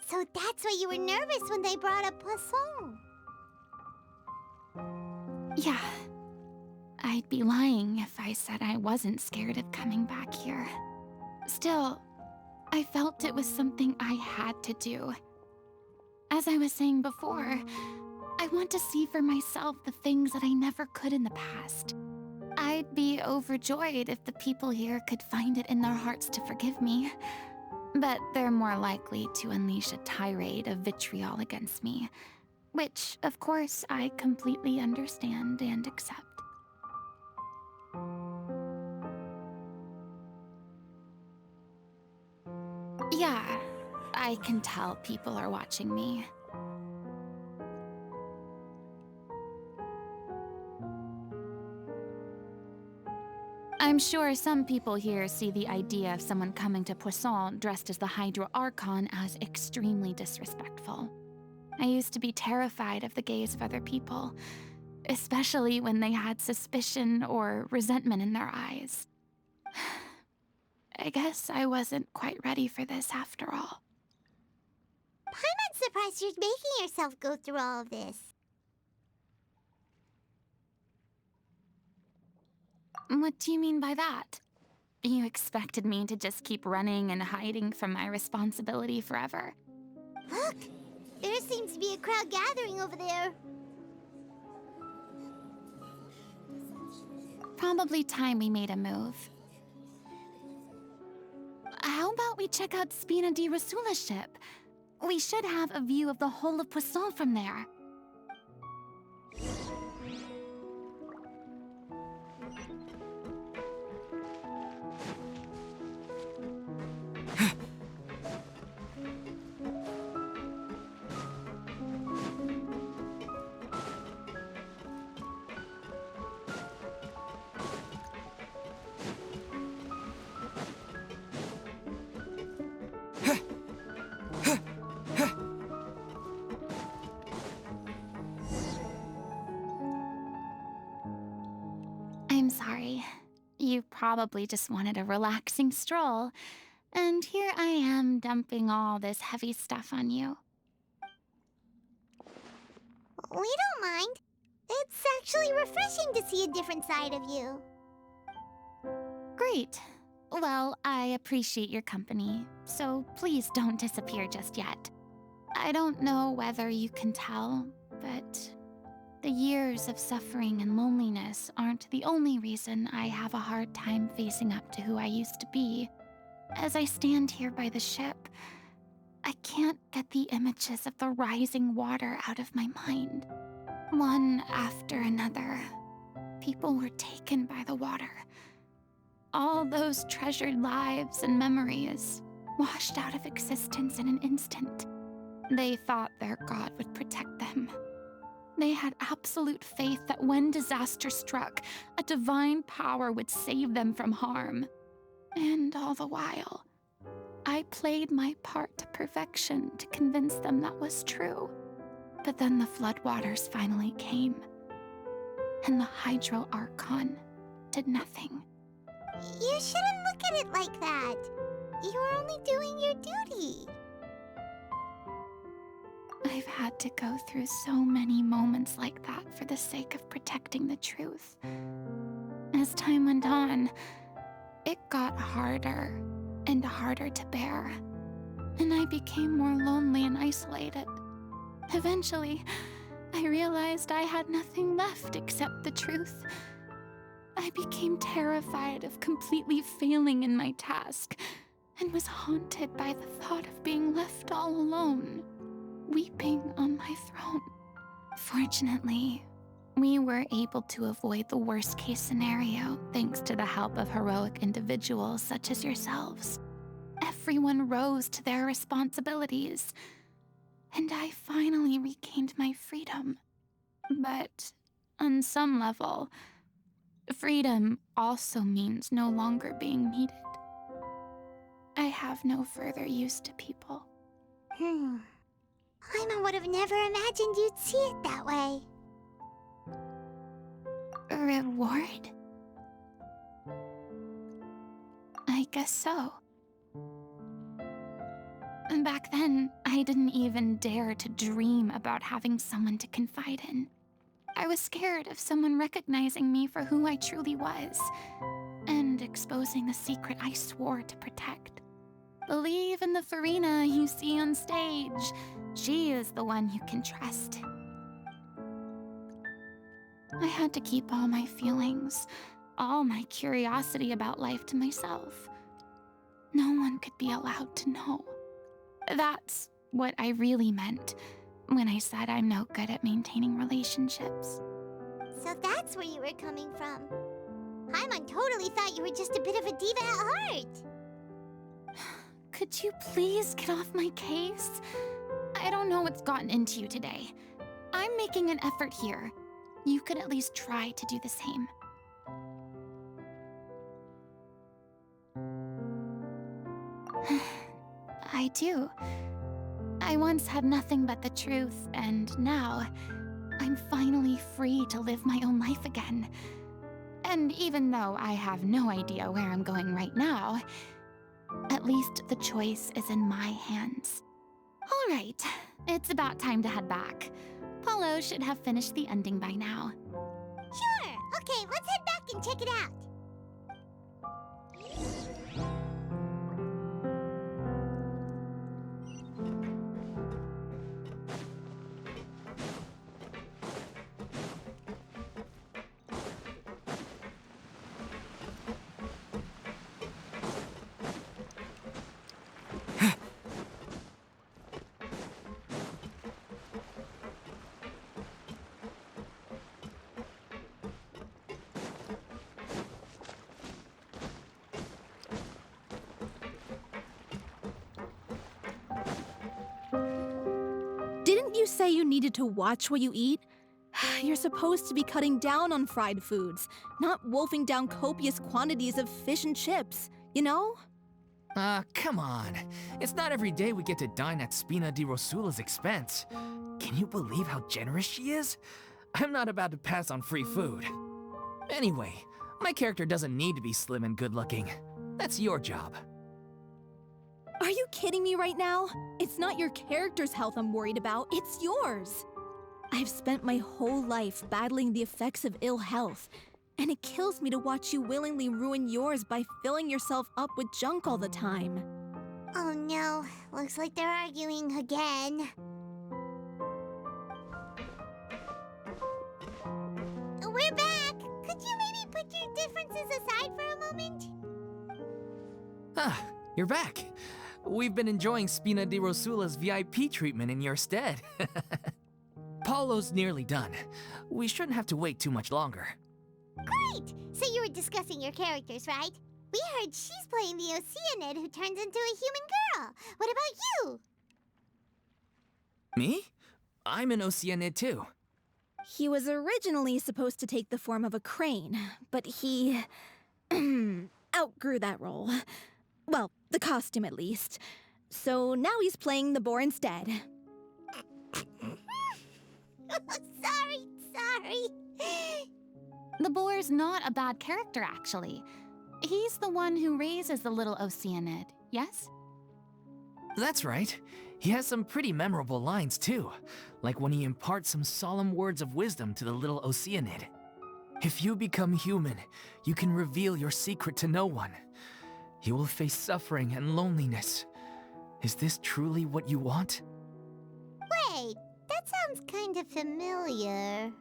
So that's why you were nervous when they brought up Poisson. Yeah. I'd be lying if I said I wasn't scared of coming back here. Still, I felt it was something I had to do. As I was saying before, I want to see for myself the things that I never could in the past. I'd be overjoyed if the people here could find it in their hearts to forgive me. But they're more likely to unleash a tirade of vitriol against me, which, of course, I completely understand and accept. I can tell people are watching me. I'm sure some people here see the idea of someone coming to Poisson dressed as the Hydro Archon as extremely disrespectful. I used to be terrified of the gaze of other people, especially when they had suspicion or resentment in their eyes. I guess I wasn't quite ready for this after all. I'm surprised you're making yourself go through all of this. What do you mean by that? You expected me to just keep running and hiding from my responsibility forever? Look! There seems to be a crowd gathering over there. Probably time we made a move. How about we check out Spina di Rosula's ship? We should have a view of the whole of Poisson from there. I'm sorry. You probably just wanted a relaxing stroll, and here I am dumping all this heavy stuff on you. We don't mind. It's actually refreshing to see a different side of you. Great. Well, I appreciate your company, so please don't disappear just yet. I don't know whether you can tell, but the years of suffering and loneliness aren't the only reason I have a hard time facing up to who I used to be. As I stand here by the ship, I can't get the images of the rising water out of my mind. One after another, people were taken by the water. All those treasured lives and memories washed out of existence in an instant. They thought their God would protect them. They had absolute faith that when disaster struck, a divine power would save them from harm. And all the while, I played my part to perfection to convince them that was true. But then the floodwaters finally came, and the Hydro Archon did nothing. You shouldn't look at it like that. You're only doing your duty. I've had to go through so many moments like that for the sake of protecting the truth. As time went on, it got harder and harder to bear, and I became more lonely and isolated. Eventually, I realized I had nothing left except the truth. I became terrified of completely failing in my task, and was haunted by the thought of being left all alone, weeping on my throne. Fortunately, we were able to avoid the worst-case scenario thanks to the help of heroic individuals such as yourselves. Everyone rose to their responsibilities, and I finally regained my freedom. But on some level, freedom also means no longer being needed. I have no further use to people. Paimon would have never imagined you'd see it that way. A reward? I guess so. And back then, I didn't even dare to dream about having someone to confide in. I was scared of someone recognizing me for who I truly was, and exposing the secret I swore to protect. Believe in the Furina you see on stage. She is the one you can trust. I had to keep all my feelings, all my curiosity about life to myself. No one could be allowed to know. That's what I really meant when I said I'm no good at maintaining relationships. So that's where you were coming from. Paimon totally thought you were just a bit of a diva at heart. could you please get off my case? I don't know what's gotten into you today. I'm making an effort here. You could at least try to do the same. I do. I once had nothing but the truth, and now I'm finally free to live my own life again. And even though I have no idea where I'm going right now, at least the choice is in my hands. All right, it's about time to head back. Paulo should have finished the ending by now. Sure. Okay, let's head back and check it out. Didn't you say you needed to watch what you eat? You're supposed to be cutting down on fried foods, not wolfing down copious quantities of fish and chips, you know? Come on. It's not every day we get to dine at Spina di Rosula's expense. Can you believe how generous she is? I'm not about to pass on free food. Anyway, my character doesn't need to be slim and good-looking. That's your job. Are you kidding me right now? It's not your character's health I'm worried about, it's yours. I've spent my whole life battling the effects of ill health, and it kills me to watch you willingly ruin yours by filling yourself up with junk all the time. Oh no, looks like they're arguing again. We're back! Could you maybe put your differences aside for a moment? Ah, you're back. We've been enjoying Spina di Rosula's VIP treatment in your stead. Paulo's nearly done. We shouldn't have to wait too much longer. Great! So you were discussing your characters, right? We heard she's playing the Oceanid who turns into a human girl. What about you? Me? I'm an Oceanid too. He was originally supposed to take the form of a crane, but he outgrew that role. Well, the costume at least. So now he's playing the boar instead. Sorry. The boar's not a bad character, actually. He's the one who raises the little Oceanid, yes? That's right. He has some pretty memorable lines too, like when he imparts some solemn words of wisdom to the little Oceanid. If you become human, you can reveal your secret to no one. You will face suffering and loneliness. Is this truly what you want? Wait, that sounds kind of familiar.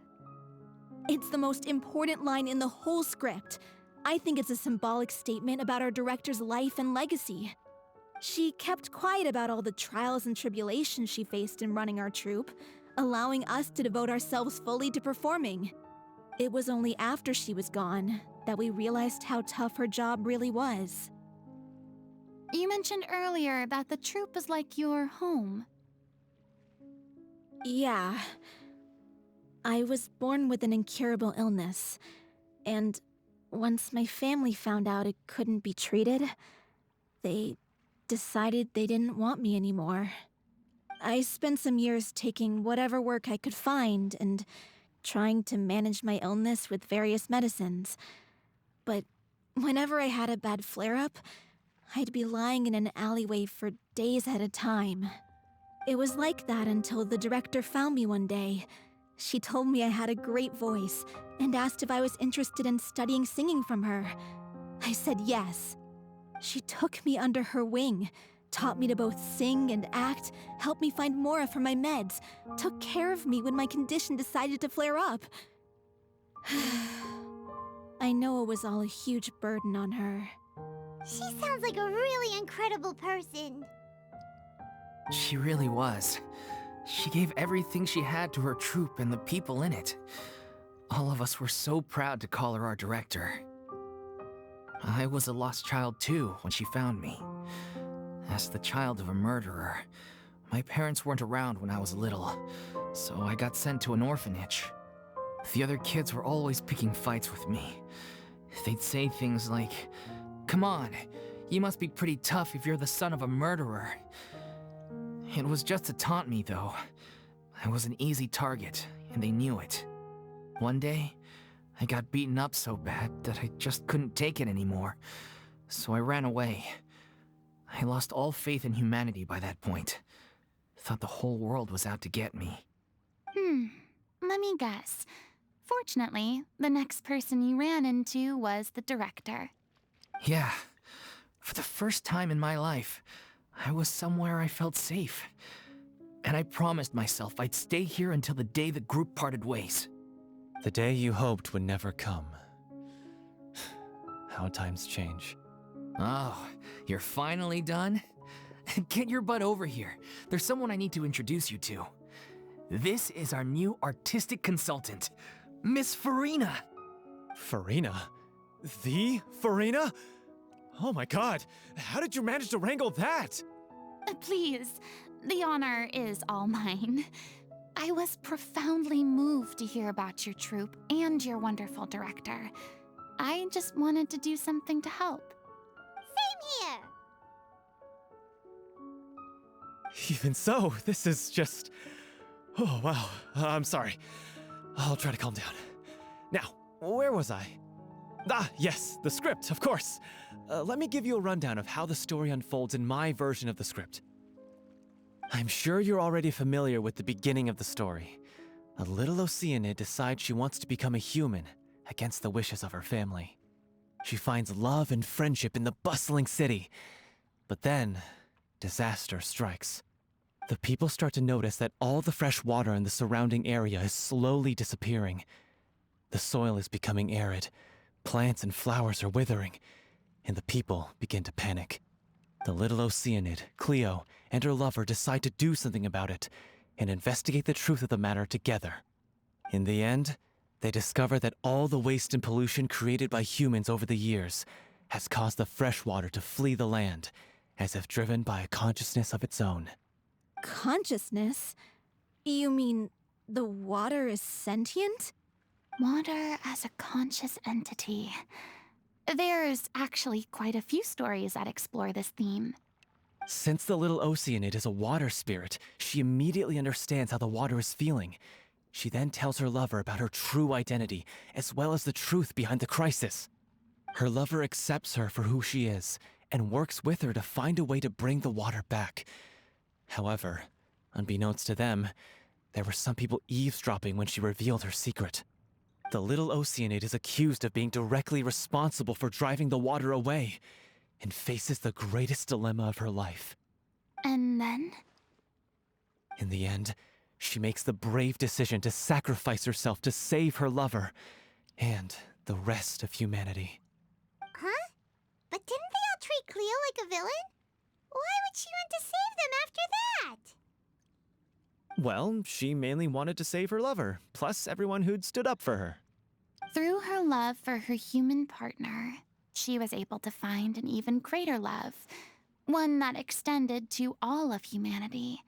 It's the most important line in the whole script. I think it's a symbolic statement about our director's life and legacy. She kept quiet about all the trials and tribulations she faced in running our troupe, allowing us to devote ourselves fully to performing. It was only after she was gone that we realized how tough her job really was. You mentioned earlier that the troupe is like your home. Yeah. I was born with an incurable illness, and once my family found out it couldn't be treated, they decided they didn't want me anymore. I spent some years taking whatever work I could find and trying to manage my illness with various medicines. But whenever I had a bad flare-up, I'd be lying in an alleyway for days at a time. It was like that until the director found me one day. She told me I had a great voice and asked if I was interested in studying singing from her. I said yes. She took me under her wing, taught me to both sing and act, helped me find Mora for my meds, took care of me when my condition decided to flare up. I know it was all a huge burden on her. She sounds like a really incredible person. She really was. She gave everything she had to her troupe and the people in it. All of us were so proud to call her our director. I was a lost child too when she found me. As the child of a murderer, my parents weren't around when I was little, so I got sent to an orphanage. The other kids were always picking fights with me. They'd say things like, "Come on, you must be pretty tough if you're the son of a murderer." It was just to taunt me, though. I was an easy target, and they knew it. One day, I got beaten up so bad that I just couldn't take it anymore, so I ran away. I lost all faith in humanity by that point. Thought the whole world was out to get me. Let me guess. Fortunately, the next person you ran into was the director. Yeah. For the first time in my life, I was somewhere I felt safe. And I promised myself I'd stay here until the day the group parted ways. The day you hoped would never come. How times change. Oh, you're finally done? Get your butt over here. There's someone I need to introduce you to. This is our new artistic consultant, Miss Furina. Furina? The Furina? Oh my god, how did you manage to wrangle that? Please, the honor is all mine. I was profoundly moved to hear about your troupe and your wonderful director. I just wanted to do something to help. Same here! Even so, this is just... Oh, wow. I'm sorry. I'll try to calm down. Now, where was I? Ah, yes, the script, of course. Let me give you a rundown of how the story unfolds in my version of the script. I'm sure you're already familiar with the beginning of the story. A little Oceanid decides she wants to become a human against the wishes of her family. She finds love and friendship in the bustling city. But then, disaster strikes. The people start to notice that all the fresh water in the surrounding area is slowly disappearing. The soil is becoming arid, plants and flowers are withering, and the people begin to panic. The little Oceanid, Cleo, and her lover decide to do something about it and investigate the truth of the matter together. In the end, they discover that all the waste and pollution created by humans over the years has caused the fresh water to flee the land, as if driven by a consciousness of its own. Consciousness? You mean the water is sentient? Water as a conscious entity. There's actually quite a few stories that explore this theme. Since the little Oceanid is a water spirit, she immediately understands how the water is feeling. She then tells her lover about her true identity, as well as the truth behind the crisis. Her lover accepts her for who she is, and works with her to find a way to bring the water back. However, unbeknownst to them, there were some people eavesdropping when she revealed her secret. The little Oceanid is accused of being directly responsible for driving the water away, and faces the greatest dilemma of her life. And then? In the end, she makes the brave decision to sacrifice herself to save her lover, and the rest of humanity. Huh? But didn't they all treat Cleo like a villain? Why would she want to save them after that? Well, she mainly wanted to save her lover, plus everyone who'd stood up for her. Through her love for her human partner, she was able to find an even greater love, one that extended to all of humanity.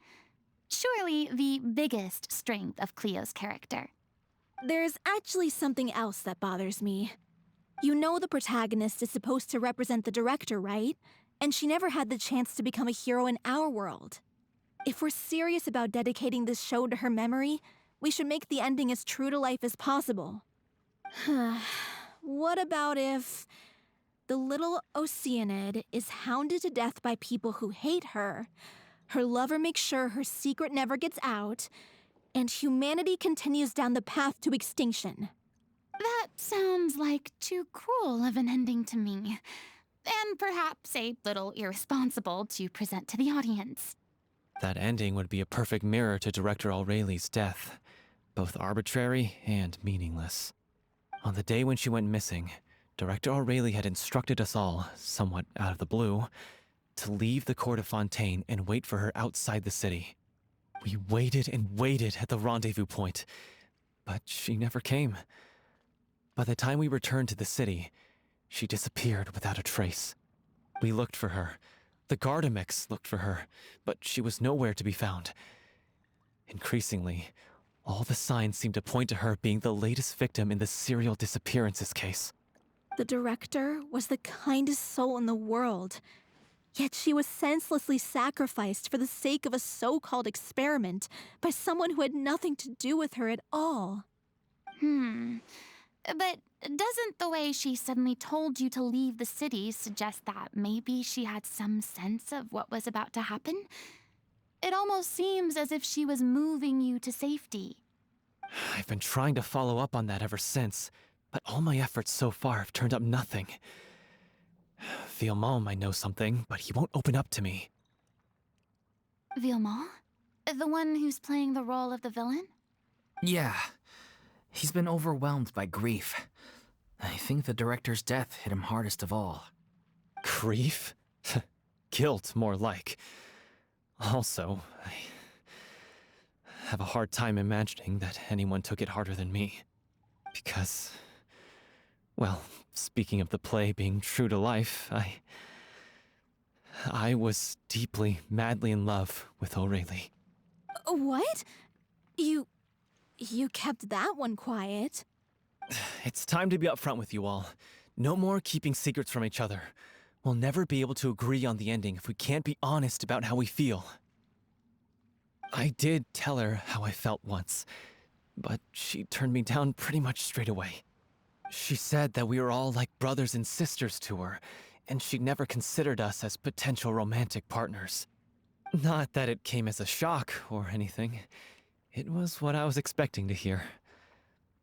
Surely the biggest strength of Cleo's character. There's actually something else that bothers me. You know the protagonist is supposed to represent the director, right? And she never had the chance to become a hero in our world. If we're serious about dedicating this show to her memory, we should make the ending as true to life as possible. What about if the little Oceanid is hounded to death by people who hate her, her lover makes sure her secret never gets out, and humanity continues down the path to extinction? That sounds like too cruel of an ending to me, and perhaps a little irresponsible to present to the audience. That ending would be a perfect mirror to Director Aureli's death, both arbitrary and meaningless. On the day when she went missing, Director Aureli had instructed us all, somewhat out of the blue, to leave the court of Fontaine and wait for her outside the city. We waited and waited at the rendezvous point, but she never came. By the time we returned to the city, she disappeared without a trace. We looked for her. The the Gardamex looked for her, but she was nowhere to be found. Increasingly, all the signs seemed to point to her being the latest victim in the serial disappearances case. The director was the kindest soul in the world. Yet she was senselessly sacrificed for the sake of a so-called experiment by someone who had nothing to do with her at all. But doesn't the way she suddenly told you to leave the city suggest that maybe she had some sense of what was about to happen? It almost seems as if she was moving you to safety. I've been trying to follow up on that ever since, but all my efforts so far have turned up nothing. Villemont might know something, but he won't open up to me. Villemont? The one who's playing the role of the villain? Yeah. He's been overwhelmed by grief. I think the director's death hit him hardest of all. Grief? Guilt, more like. Also, I have a hard time imagining that anyone took it harder than me. Because, well, speaking of the play being true to life, I was deeply, madly in love with O'Reilly. What? You kept that one quiet. It's time to be upfront with you all. No more keeping secrets from each other. We'll never be able to agree on the ending if we can't be honest about how we feel. I did tell her how I felt once, but she turned me down pretty much straight away. She said that we were all like brothers and sisters to her, and she'd never considered us as potential romantic partners. Not that it came as a shock or anything. It was what I was expecting to hear.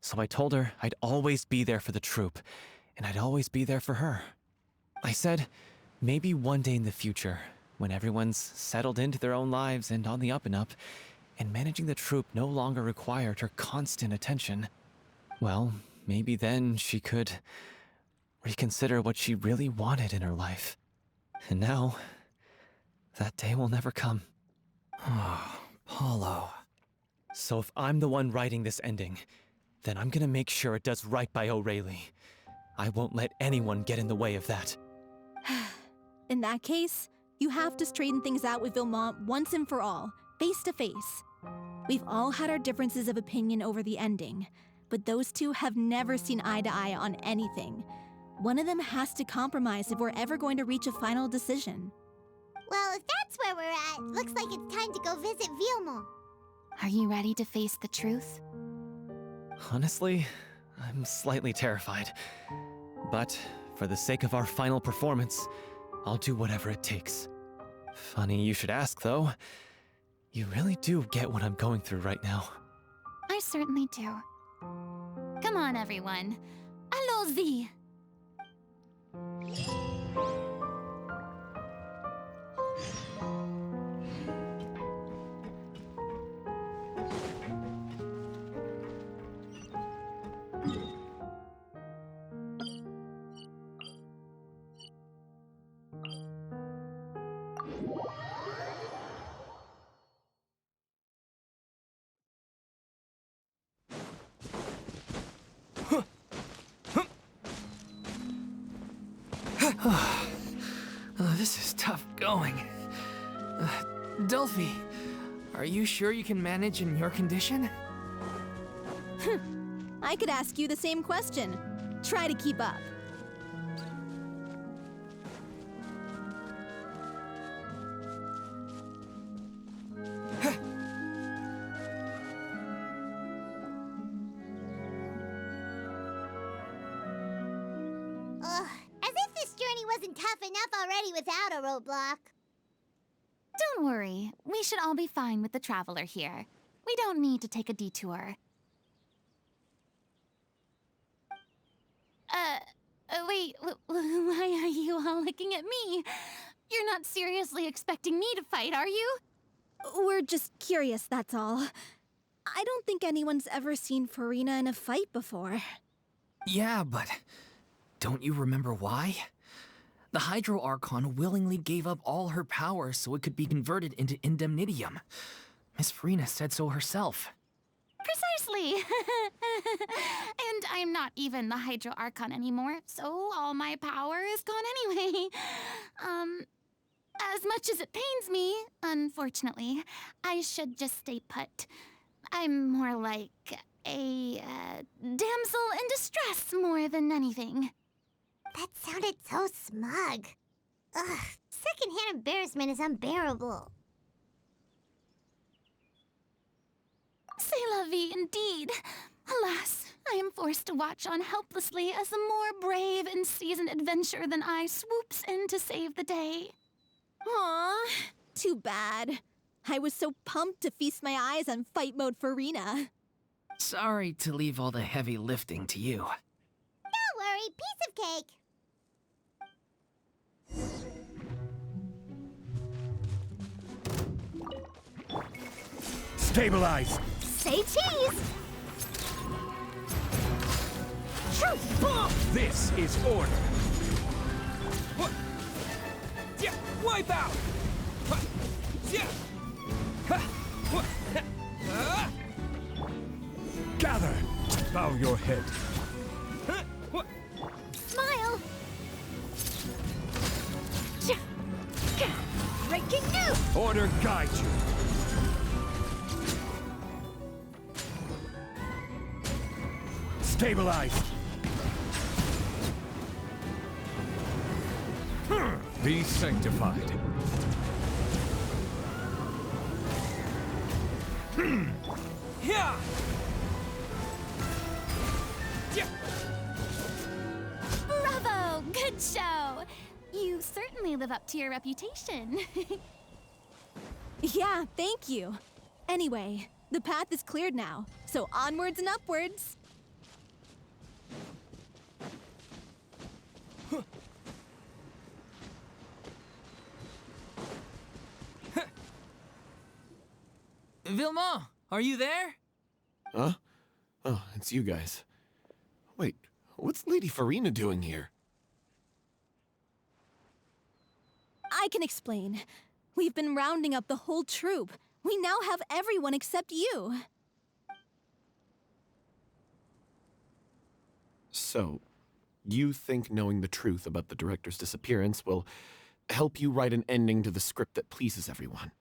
So I told her I'd always be there for the troupe, and I'd always be there for her. I said, maybe one day in the future, when everyone's settled into their own lives and on the up and up, and managing the troupe no longer required her constant attention, well, maybe then she could reconsider what she really wanted in her life. And now, that day will never come. Oh, Paulo. So if I'm the one writing this ending, then I'm gonna make sure it does right by O'Reilly. I won't let anyone get in the way of that. In that case, you have to straighten things out with Villemont once and for all, face to face. We've all had our differences of opinion over the ending, but those two have never seen eye to eye on anything. One of them has to compromise if we're ever going to reach a final decision. Well, if that's where we're at, looks like it's time to go visit Villemont. Are you ready to face the truth? Honestly, I'm slightly terrified. But for the sake of our final performance, I'll do whatever it takes. Funny you should ask, though. You really do get what I'm going through right now. I certainly do. Come on, everyone. Allons-y! This is tough going. Delphi, are you sure you can manage in your condition? I could ask you the same question. Try to keep up. As if this journey wasn't tough enough already without a roadblock. Don't worry. We should all be fine with the traveler here. We don't need to take a detour. Wait, why are you all looking at me? You're not seriously expecting me to fight, are you? We're just curious, that's all. I don't think anyone's ever seen Furina in a fight before. Yeah, but don't you remember why? The Hydro Archon willingly gave up all her powers so it could be converted into indemnitium. Miss Furina said so herself. Precisely! And I'm not even the Hydro Archon anymore, so all my power is gone anyway. As much as it pains me, unfortunately, I should just stay put. I'm more like a damsel in distress more than anything. That sounded so smug. Ugh, secondhand embarrassment is unbearable. C'est la vie indeed. Alas, I am forced to watch on helplessly as a more brave and seasoned adventurer than I swoops in to save the day. Aw, too bad. I was so pumped to feast my eyes on fight mode Furina. Sorry to leave all the heavy lifting to you. Don't worry, piece of cake. Stabilize! Say cheese! This is order! Wipe out! Gather! Bow your head. Smile! Breaking news! Order guide you. Stabilize! Be sanctified. Yeah! Bravo! Good show! You certainly live up to your reputation. Yeah, thank you. Anyway, the path is cleared now, so onwards and upwards. Vilma, are you there? Huh? Oh, it's you guys. Wait, what's Lady Furina doing here? I can explain. We've been rounding up the whole troupe. We now have everyone except you. So, you think knowing the truth about the director's disappearance will help you write an ending to the script that pleases everyone?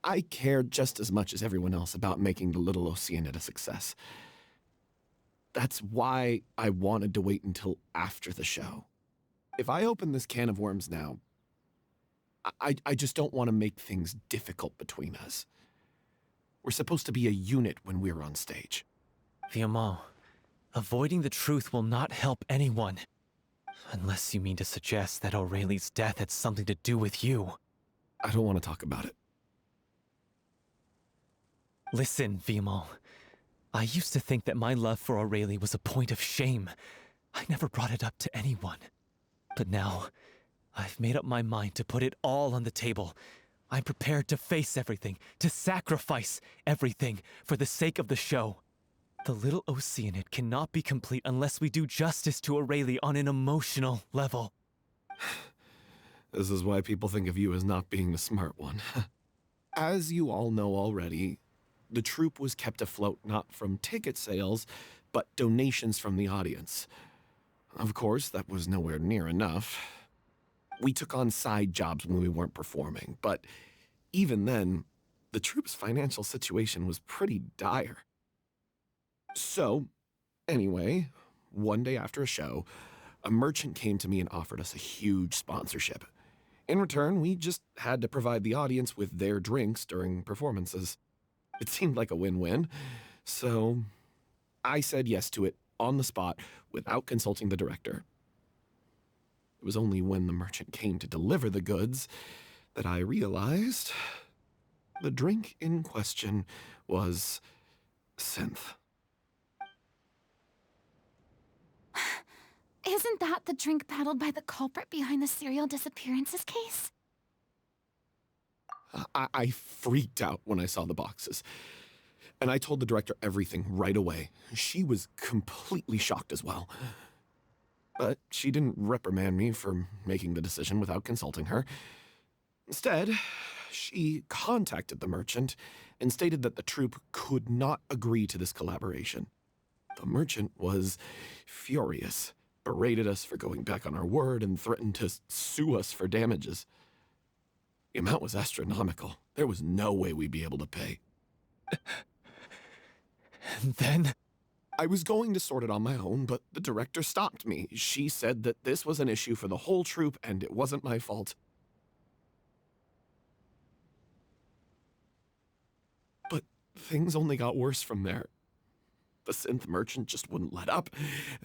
I care just as much as everyone else about making the Little Oceanid a success. That's why I wanted to wait until after the show. If I open this can of worms now, I just don't want to make things difficult between us. We're supposed to be a unit when we're on stage. Vilma, avoiding the truth will not help anyone. Unless you mean to suggest that Aurelie's death had something to do with you. I don't want to talk about it. Listen, Vilma. I used to think that my love for Aurelie was a point of shame. I never brought it up to anyone. But now, I've made up my mind to put it all on the table. I'm prepared to face everything, to sacrifice everything for the sake of the show. The Little Oceanid cannot be complete unless we do justice to Aurelie on an emotional level. This is why people think of you as not being the smart one. As you all know already, the troupe was kept afloat not from ticket sales, but donations from the audience. Of course, that was nowhere near enough. We took on side jobs when we weren't performing, but even then, the troupe's financial situation was pretty dire. So, anyway, one day after a show, a merchant came to me and offered us a huge sponsorship. In return, we just had to provide the audience with their drinks during performances. It seemed like a win-win, so I said yes to it on the spot without consulting the director. It was only when the merchant came to deliver the goods that I realized the drink in question was synth. Isn't that the drink peddled by the culprit behind the serial disappearances case? I freaked out when I saw the boxes. And I told the director everything right away. She was completely shocked as well. But she didn't reprimand me for making the decision without consulting her. Instead, she contacted the merchant and stated that the troupe could not agree to this collaboration. The merchant was furious. berated us for going back on our word and threatened to sue us for damages. The amount was astronomical. There was no way we'd be able to pay. And then? I was going to sort it on my own, but the director stopped me. She said that this was an issue for the whole troupe and it wasn't my fault. But things only got worse from there. The synth merchant just wouldn't let up,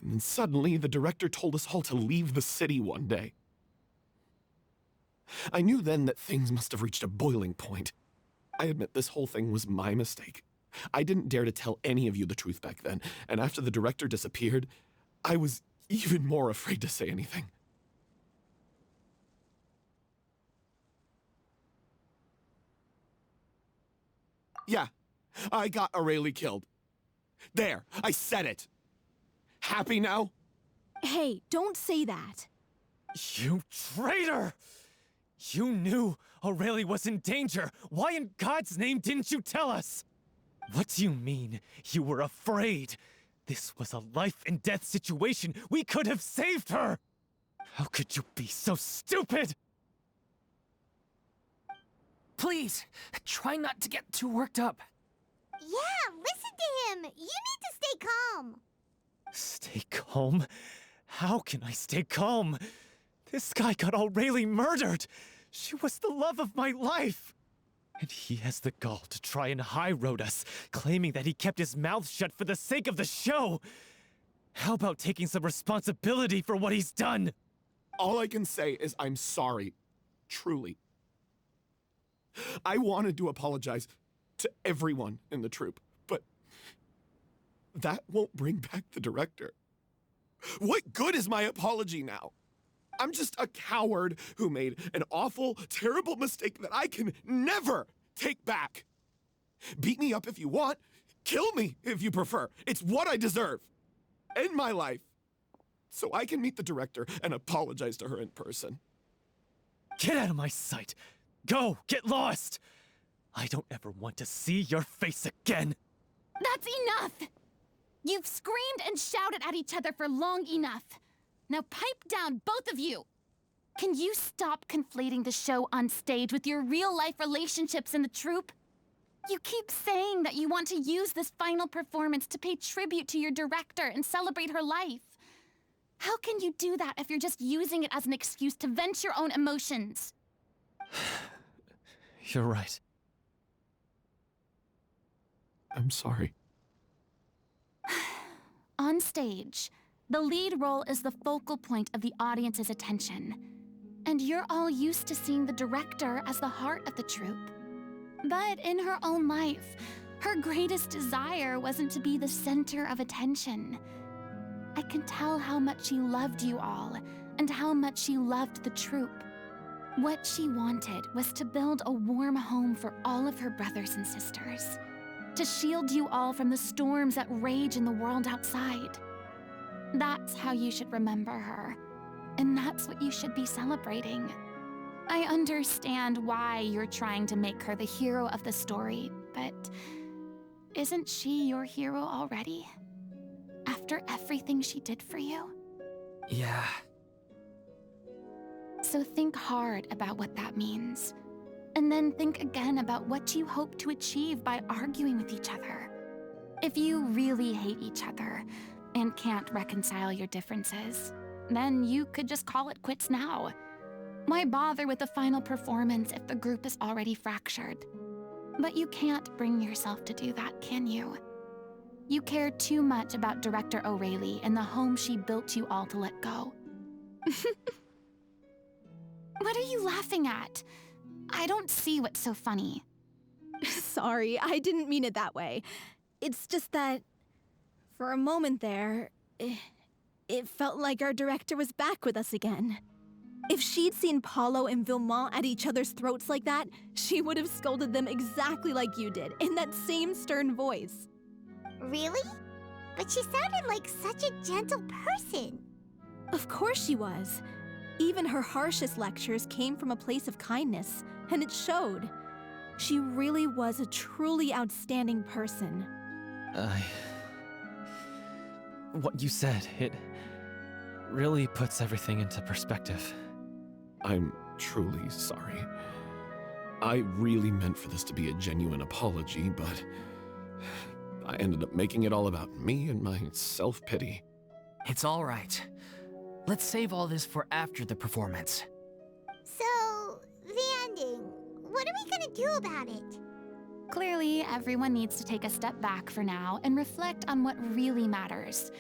and then suddenly the director told us all to leave the city one day. I knew then that things must have reached a boiling point. I admit this whole thing was my mistake. I didn't dare to tell any of you the truth back then, and after the director disappeared, I was even more afraid to say anything. Yeah, I got Aurelie killed. There, I said it. Happy now? Hey, don't say that. You traitor! You knew Aurelie was in danger. Why in God's name didn't you tell us? What do you mean, you were afraid? This was a life and death situation. We could have saved her! How could you be so stupid? Please, try not to get too worked up. Yeah, listen to him. You need to stay calm. Stay calm? How can I stay calm? This guy got Aurelie murdered! She was the love of my life! And he has the gall to try and high-road us, claiming that he kept his mouth shut for the sake of the show! How about taking some responsibility for what he's done? All I can say is I'm sorry. Truly. I wanted to apologize to everyone in the troupe, but that won't bring back the director. What good is my apology now? I'm just a coward who made an awful, terrible mistake that I can never take back. Beat me up if you want. Kill me if you prefer. It's what I deserve. End my life. So I can meet the director and apologize to her in person. Get out of my sight! Go! Get lost! I don't ever want to see your face again! That's enough! You've screamed and shouted at each other for long enough. Now pipe down, both of you! Can you stop conflating the show on stage with your real-life relationships in the troupe? You keep saying that you want to use this final performance to pay tribute to your director and celebrate her life. How can you do that if you're just using it as an excuse to vent your own emotions? You're right. I'm sorry. On stage, the lead role is the focal point of the audience's attention. And you're all used to seeing the director as the heart of the troupe. But in her own life, her greatest desire wasn't to be the center of attention. I can tell how much she loved you all, and how much she loved the troupe. What she wanted was to build a warm home for all of her brothers and sisters. To shield you all from the storms that rage in the world outside. That's how you should remember her. And that's what you should be celebrating. I understand why you're trying to make her the hero of the story, but isn't she your hero already? After everything she did for you? Yeah. So think hard about what that means. And then think again about what you hope to achieve by arguing with each other. If you really hate each other and can't reconcile your differences, then you could just call it quits now. Why bother with the final performance if the group is already fractured? But you can't bring yourself to do that, can you? You care too much about Director Aurelie and the home she built you all to let go. What are you laughing at? I don't see what's so funny. Sorry, I didn't mean it that way. It's just that, for a moment there, it felt like our director was back with us again. If she'd seen Paulo and Villemont at each other's throats like that, she would have scolded them exactly like you did, in that same stern voice. Really? But she sounded like such a gentle person. Of course she was. Even her harshest lectures came from a place of kindness, and it showed. She really was a truly outstanding person. What you said, really puts everything into perspective. I'm truly sorry. I really meant for this to be a genuine apology, but I ended up making it all about me and my self-pity. It's all right. Let's save all this for after the performance. So, the ending. What are we gonna do about it? Clearly, everyone needs to take a step back for now and reflect on what really matters.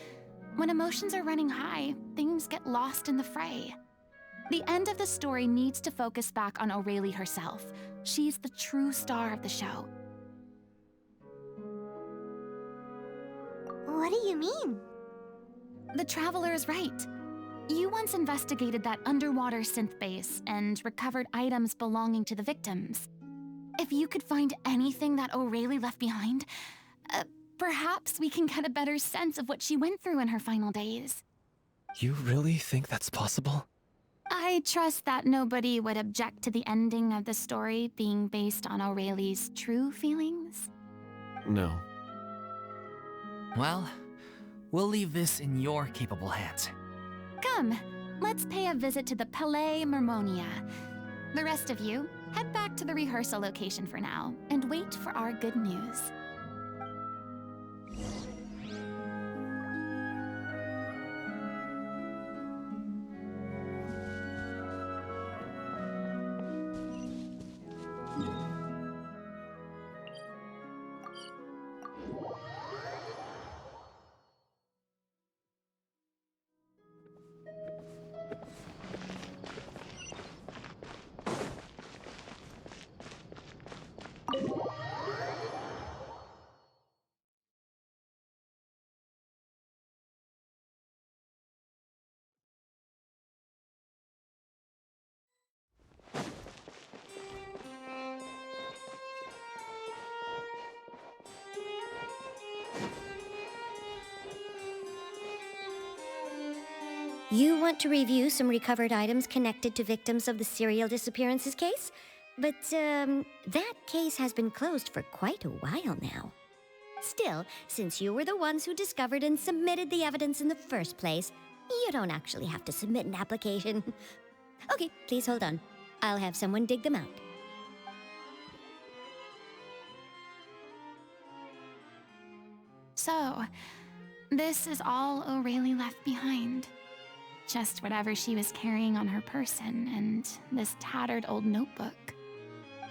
When emotions are running high, things get lost in the fray. The end of the story needs to focus back on O'Reilly herself. She's the true star of the show. What do you mean? The Traveler is right. You once investigated that underwater synth base and recovered items belonging to the victims. If you could find anything that O'Reilly left behind, perhaps we can get a better sense of what she went through in her final days. You really think that's possible? I trust that nobody would object to the ending of the story being based on O'Reilly's true feelings. No. Well, we'll leave this in your capable hands. Come, let's pay a visit to the Palais Mermonia. The rest of you, head back to the rehearsal location for now and wait for our good news. You want to review some recovered items connected to victims of the serial disappearances case? But, that case has been closed for quite a while now. Still, since you were the ones who discovered and submitted the evidence in the first place, you don't actually have to submit an application. Okay, please hold on. I'll have someone dig them out. So, this is all O'Reilly left behind. Just whatever she was carrying on her person and this tattered old notebook.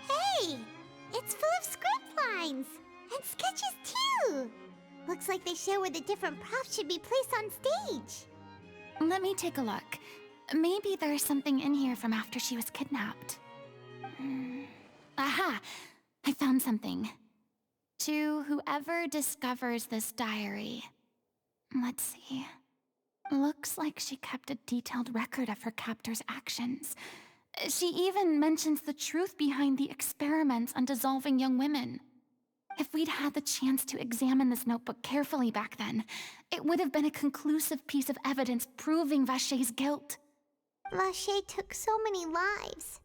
Hey! It's full of script lines! And sketches too! Looks like they show where the different props should be placed on stage. Let me take a look. Maybe there's something in here from after she was kidnapped. Aha! I found something. To whoever discovers this diary. Let's see. Looks like she kept a detailed record of her captor's actions. She even mentions the truth behind the experiments on dissolving young women. If we'd had the chance to examine this notebook carefully back then, it would have been a conclusive piece of evidence proving Vacher's guilt. Vacher took so many lives.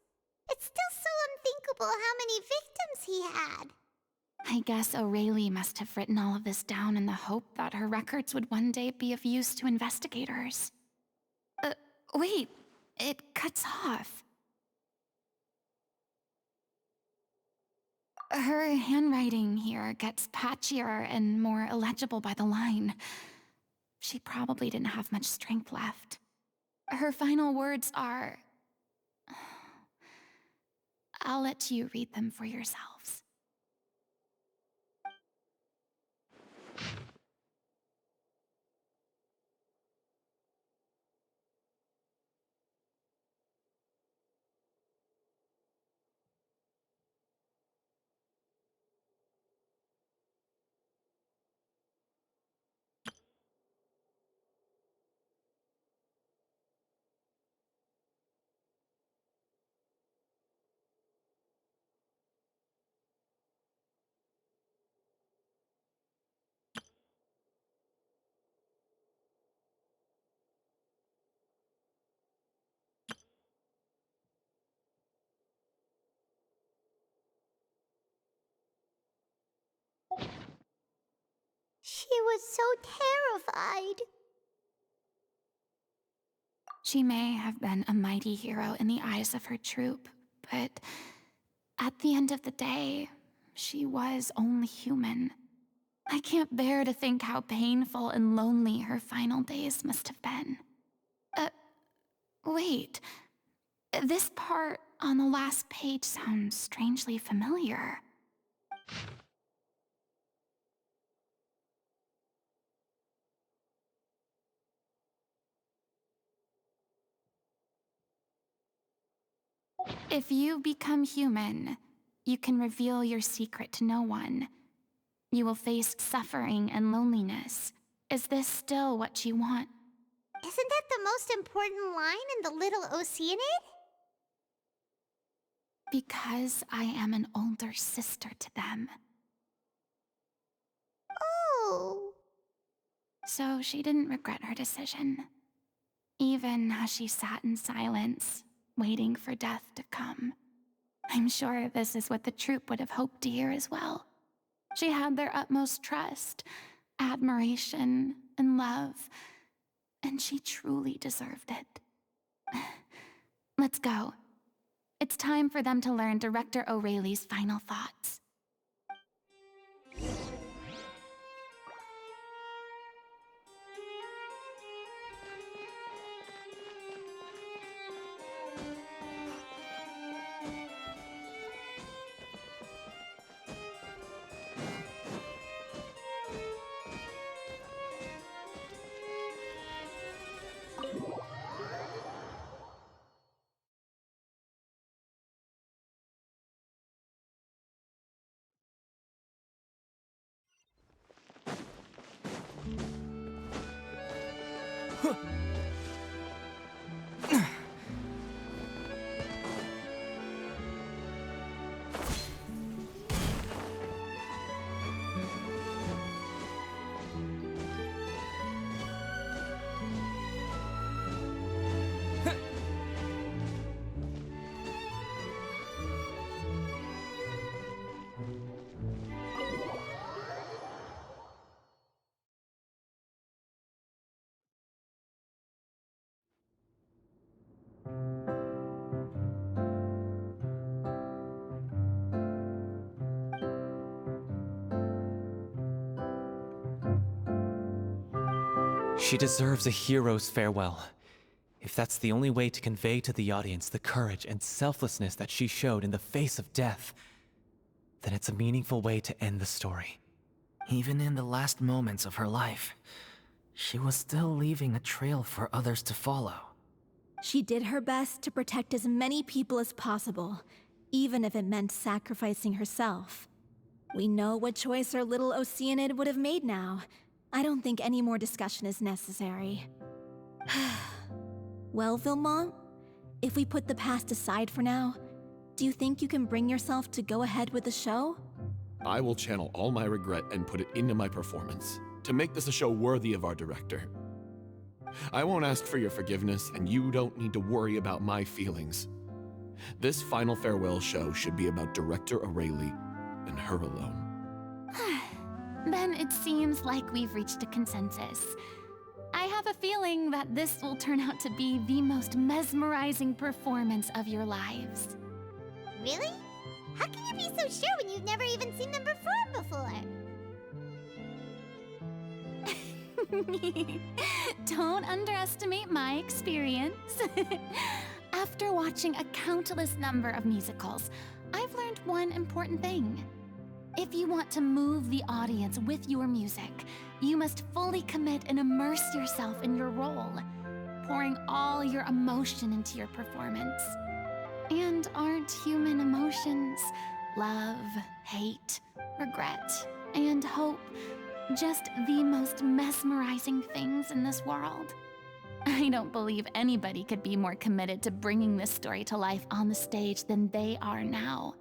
It's still so unthinkable how many victims he had. I guess O'Reilly must have written all of this down in the hope that her records would one day be of use to investigators. Wait, it cuts off. Her handwriting here gets patchier and more illegible by the line. She probably didn't have much strength left. Her final words are... I'll let you read them for yourselves. She was so terrified. She may have been a mighty hero in the eyes of her troop, but at the end of the day, she was only human. I can't bear to think how painful and lonely her final days must have been. Wait. This part on the last page sounds strangely familiar. If you become human, you can reveal your secret to no one. You will face suffering and loneliness. Is this still what you want? Isn't that the most important line in the Little Oceanid? Because I am an older sister to them. Oh. So she didn't regret her decision, even as she sat in silence, waiting for death to come. I'm sure this is what the troupe would have hoped to hear as well. She had their utmost trust, admiration, and love, and she truly deserved it. Let's go. It's time for them to learn Director O'Reilly's final thoughts. She deserves a hero's farewell. If that's the only way to convey to the audience the courage and selflessness that she showed in the face of death, then it's a meaningful way to end the story. Even in the last moments of her life, she was still leaving a trail for others to follow. She did her best to protect as many people as possible, even if it meant sacrificing herself. We know what choice our little Oceanid would have made now. I don't think any more discussion is necessary. Well, Vilmont, if we put the past aside for now, do you think you can bring yourself to go ahead with the show? I will channel all my regret and put it into my performance, to make this a show worthy of our director. I won't ask for your forgiveness, and you don't need to worry about my feelings. This final farewell show should be about Director O'Reilly and her alone. Then it seems like we've reached a consensus. I have a feeling that this will turn out to be the most mesmerizing performance of your lives. Really? How can you be so sure when you've never even seen them perform before? Don't underestimate my experience. After watching a countless number of musicals, I've learned one important thing. If you want to move the audience with your music, you must fully commit and immerse yourself in your role, pouring all your emotion into your performance. And aren't human emotions, love, hate, regret, and hope, just the most mesmerizing things in this world? I don't believe anybody could be more committed to bringing this story to life on the stage than they are now.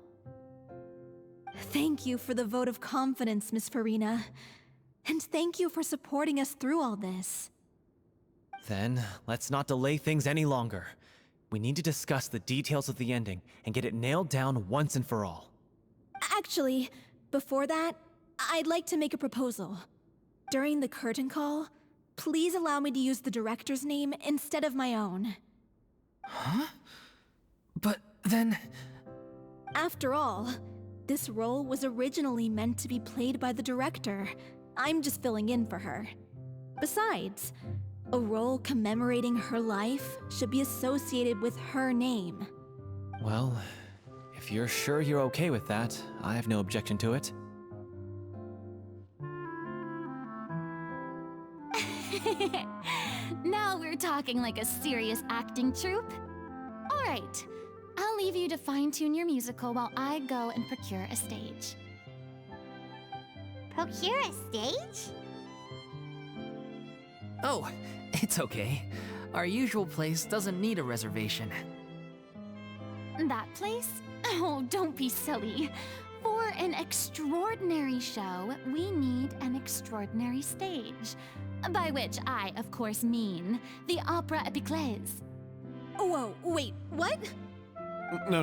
Thank you for the vote of confidence, Miss Furina. And thank you for supporting us through all this. Then, let's not delay things any longer. We need to discuss the details of the ending and get it nailed down once and for all. Actually, before that, I'd like to make a proposal. During the curtain call, please allow me to use the director's name instead of my own. Huh? But then... After all, this role was originally meant to be played by the director. I'm just filling in for her. Besides, a role commemorating her life should be associated with her name. Well, if you're sure you're okay with that, I have no objection to it. Now we're talking like a serious acting troupe. All right, I'll leave you to fine-tune your musical while I go and procure a stage. Procure a stage? Oh, it's okay. Our usual place doesn't need a reservation. That place? Oh, don't be silly. For an extraordinary show, we need an extraordinary stage. By which I, of course, mean the Opera Epiclese. Whoa, wait, what? No.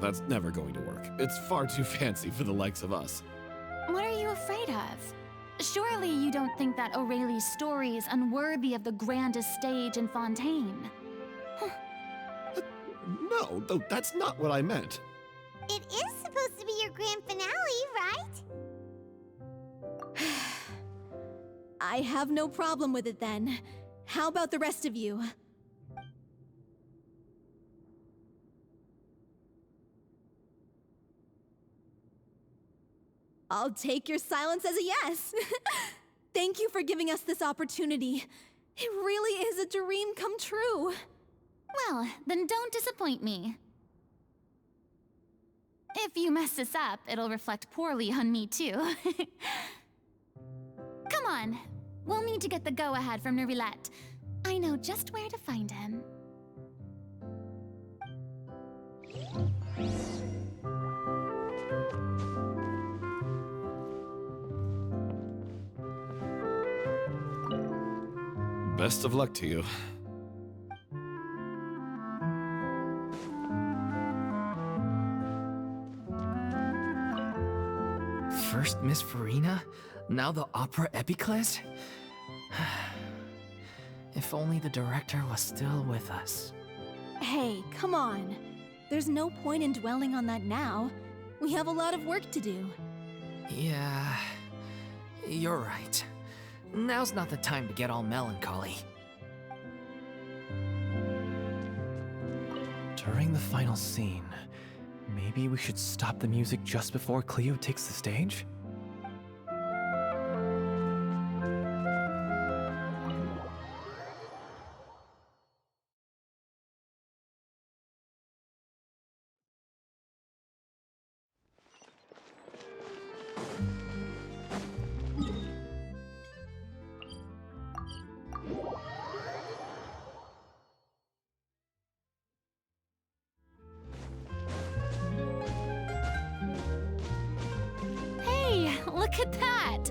That's never going to work. It's far too fancy for the likes of us. What are you afraid of? Surely you don't think that Aurelie's story is unworthy of the grandest stage in Fontaine. No, that's not what I meant. It is supposed to be your grand finale, right? I have no problem with it then. How about the rest of you? I'll take your silence as a yes. Thank you for giving us this opportunity. It really is a dream come true. Well, then don't disappoint me. If you mess this up, it'll reflect poorly on me too. Come on, we'll need to get the go-ahead from Nerilette. I know just where to find him. Best of luck to you. First Miss Furina, now the Opera Epiclese? If only the director was still with us. Hey, come on. There's no point in dwelling on that now. We have a lot of work to do. Yeah, you're right. Now's not the time to get all melancholy. During the final scene, maybe we should stop the music just before Cleo takes the stage? Look at that!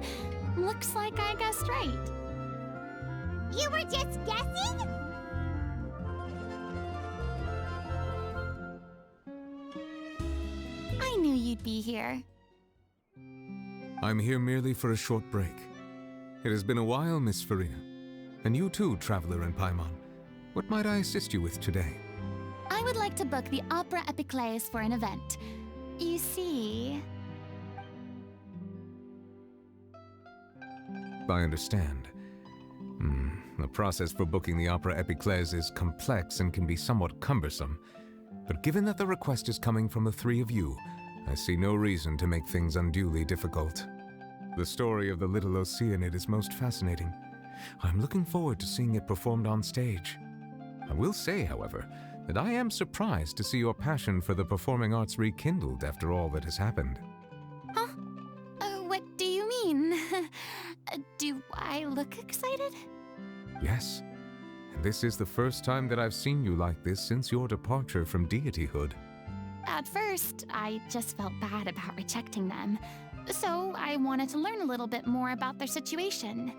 Looks like I guessed right. You were just guessing? I knew you'd be here. I'm here merely for a short break. It has been a while, Miss Furina. And you too, traveler in Paimon. What might I assist you with today? I would like to book the Opera Epiclese for an event. You see... I understand. The process for booking the Opera Epiclese is complex and can be somewhat cumbersome. But given that the request is coming from the three of you, I see no reason to make things unduly difficult. The story of the little Oceanid is most fascinating. I'm looking forward to seeing it performed on stage. I will say, however, that I am surprised to see your passion for the performing arts rekindled after all that has happened. Huh? What do you mean? Do I look excited? Yes. And this is the first time that I've seen you like this since your departure from deityhood. At first, I just felt bad about rejecting them. So I wanted to learn a little bit more about their situation.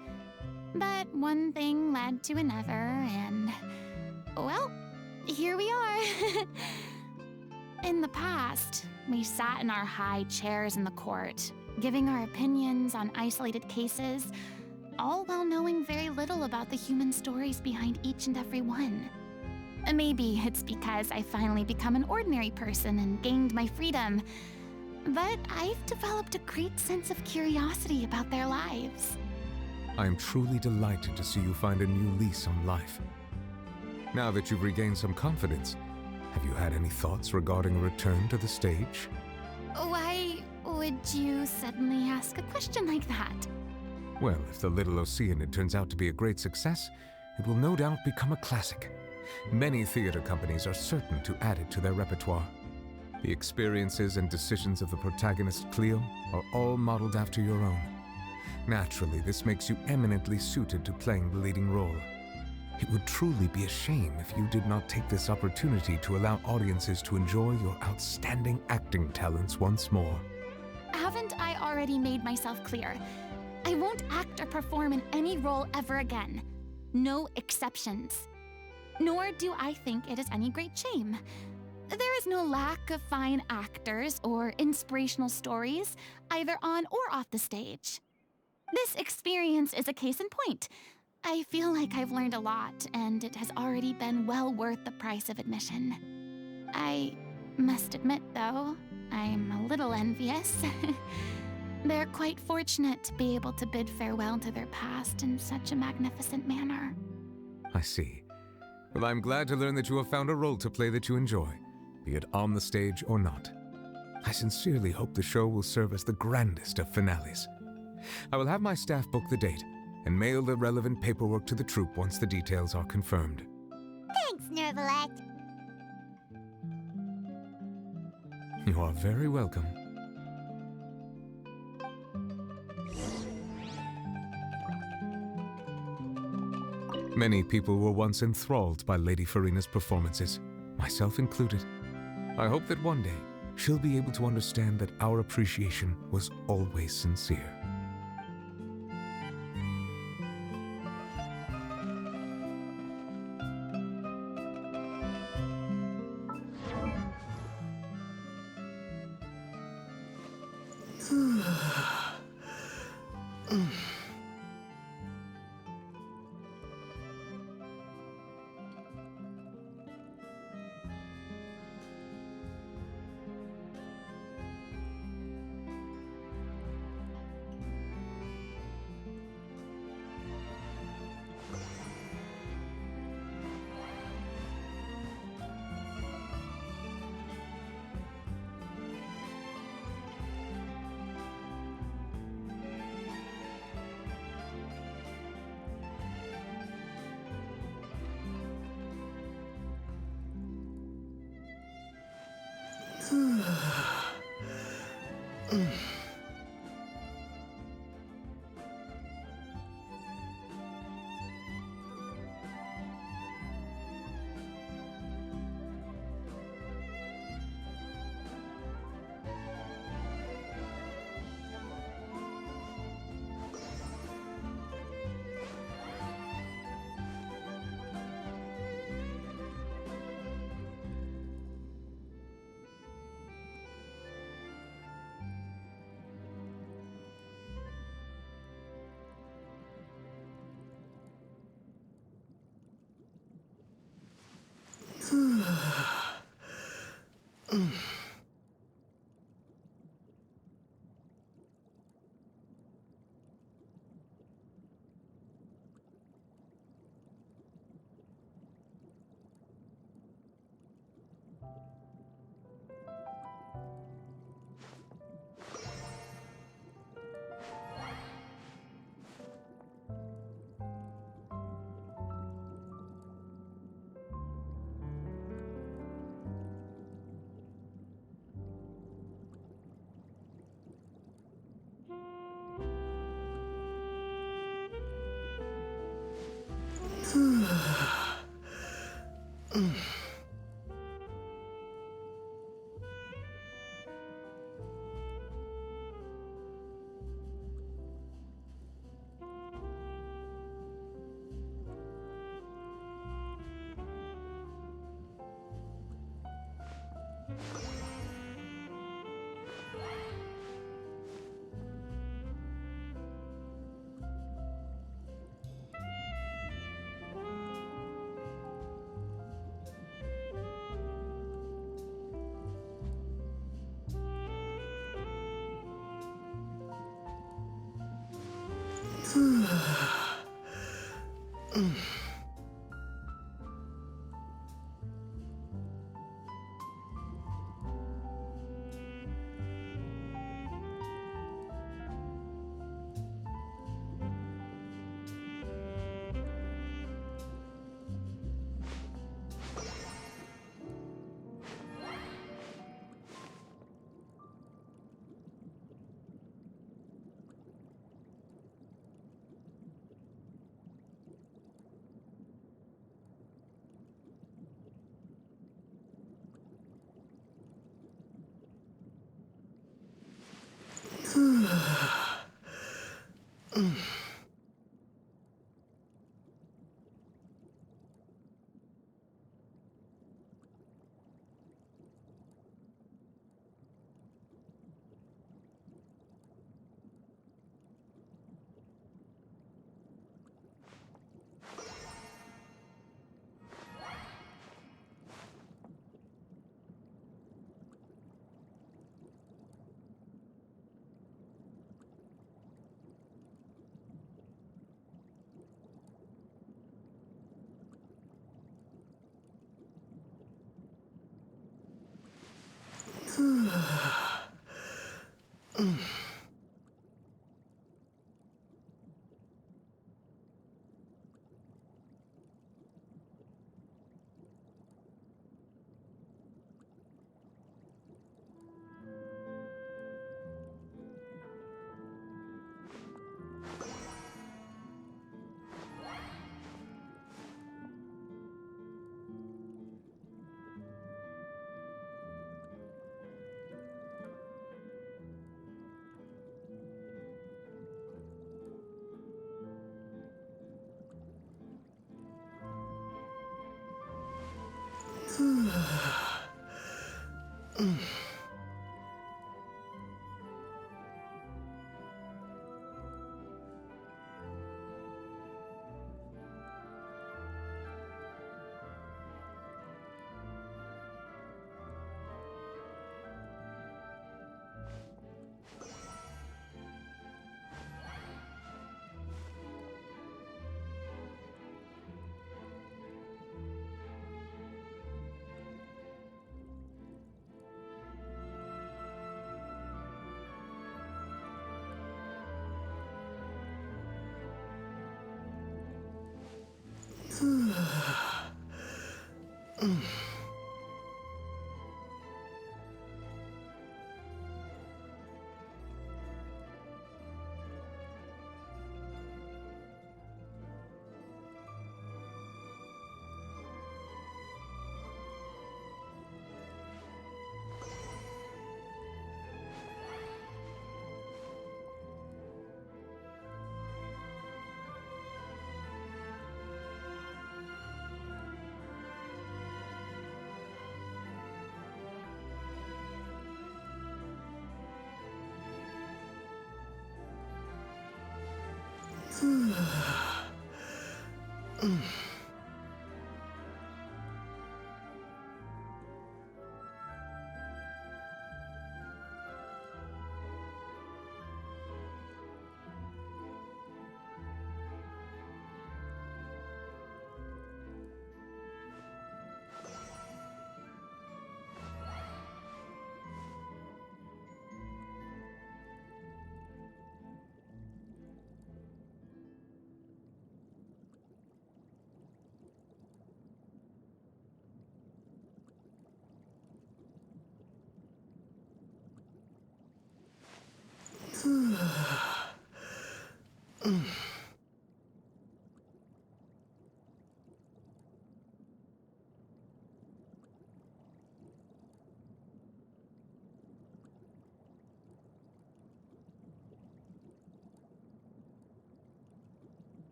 But one thing led to another, and... well, here we are. In the past, we sat in our high chairs in the court, giving our opinions on isolated cases. all while knowing very little about the human stories behind each and every one. Maybe it's because I finally become an ordinary person and gained my freedom, but I've developed a great sense of curiosity about their lives. I am truly delighted to see you find a new lease on life. Now that you've regained some confidence, have you had any thoughts regarding a return to the stage? Why would you suddenly ask a question like that? Well, if the Little Oceanid turns out to be a great success, it will no doubt become a classic. Many theater companies are certain to add it to their repertoire. The experiences and decisions of the protagonist, Cleo, are all modeled after your own. Naturally, this makes you eminently suited to playing the leading role. It would truly be a shame if you did not take this opportunity to allow audiences to enjoy your outstanding acting talents once more. Haven't I already made myself clear? I won't act or perform in any role ever again. No exceptions. Nor do I think it is any great shame. There is no lack of fine actors or inspirational stories, either on or off the stage. This experience is a case in point. I feel like I've learned a lot, and it has already been well worth the price of admission. I must admit, though, I'm a little envious. They're quite fortunate to be able to bid farewell to their past in such a magnificent manner. I see. Well, I'm glad to learn that you have found a role to play that you enjoy, be it on the stage or not. I sincerely hope the show will serve as the grandest of finales. I will have my staff book the date and mail the relevant paperwork to the troupe once the details are confirmed. Thanks, Nervalette. You are very welcome. Many people were once enthralled by Lady Furina's performances, myself included. I hope that one day she'll be able to understand that our appreciation was always sincere.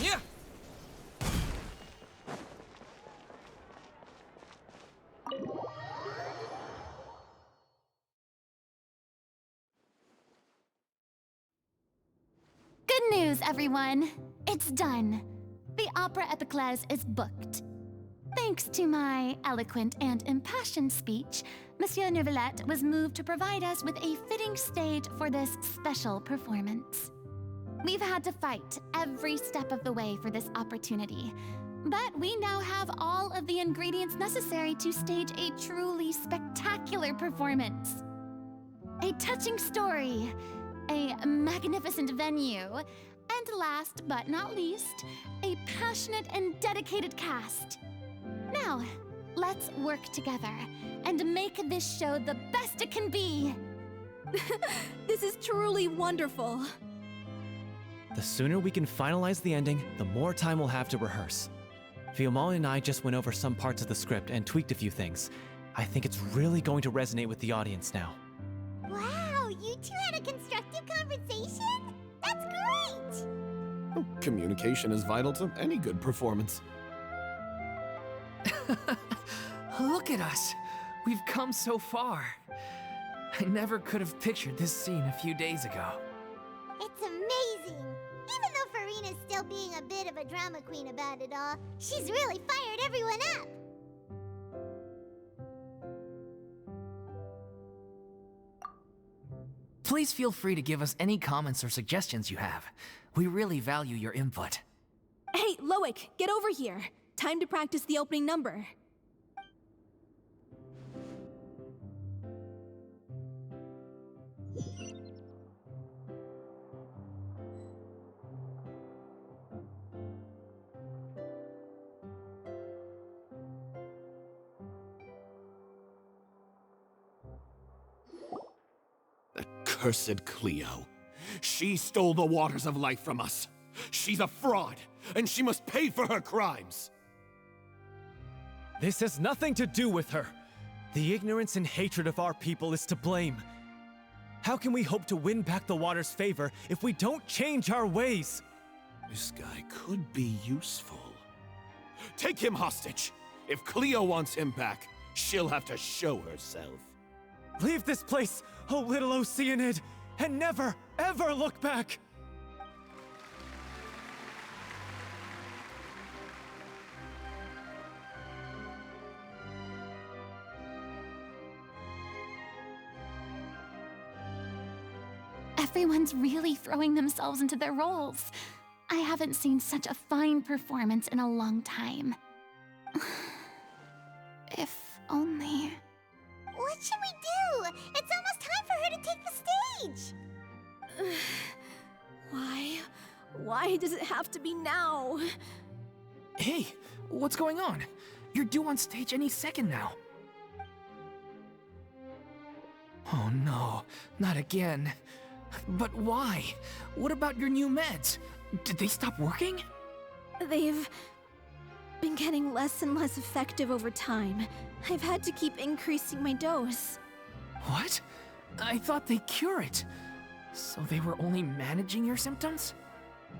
Yeah. Good news, everyone. It's done. The Opera Epiclese is booked. Thanks to my eloquent and impassioned speech, Monsieur Neuvillette was moved to provide us with a fitting stage for this special performance. We've had to fight every step of the way for this opportunity, but we now have all of the ingredients necessary to stage a truly spectacular performance. A touching story, a magnificent venue, and last but not least, a passionate and dedicated cast. Now, let's work together and make this show the best it can be. This is truly wonderful. The sooner we can finalize the ending, the more time we'll have to rehearse. Fiumali and I just went over some parts of the script and tweaked a few things. I think it's really going to resonate with the audience now. Wow, you two had a constructive conversation? That's great! Oh, communication is vital to any good performance. Look at us. We've come so far. I never could have pictured this scene a few days ago. It's amazing! Even though Furina's still being a bit of a drama queen about it all, she's really fired everyone up! Please feel free to give us any comments or suggestions you have. We really value your input. Hey, Loic, get over here. Time to practice the opening number. Cursed Cleo. She stole the waters of life from us. She's a fraud, and she must pay for her crimes. This has nothing to do with her. The ignorance and hatred of our people is to blame. How can we hope to win back the water's favor if we don't change our ways? This guy could be useful. Take him hostage. If Cleo wants him back, she'll have to show herself. Leave this place, oh little Oceanid, and never, ever look back! Everyone's really throwing themselves into their roles. I haven't seen such a fine performance in a long time. If only... What should we do? It's almost time for her to take the stage! Why? Why does it have to be now? Hey, what's going on? You're due on stage any second now. Oh no, not again. But why? What about your new meds? Did they stop working? They've been getting less and less effective over time. I've had to keep increasing my dose. What? I thought they cure it. So they were only managing your symptoms?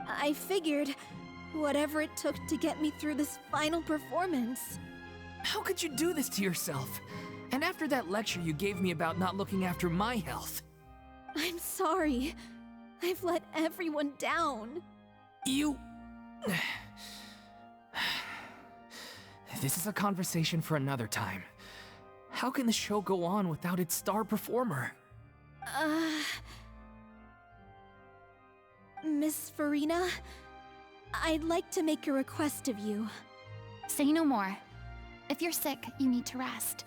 I figured whatever it took to get me through this final performance. How could you do this to yourself? And after that lecture you gave me about not looking after my health. I'm sorry. I've let everyone down. You... This is a conversation for another time. How can the show go on without its star performer? Miss Furina, I'd like to make a request of you. Say no more. If you're sick, you need to rest.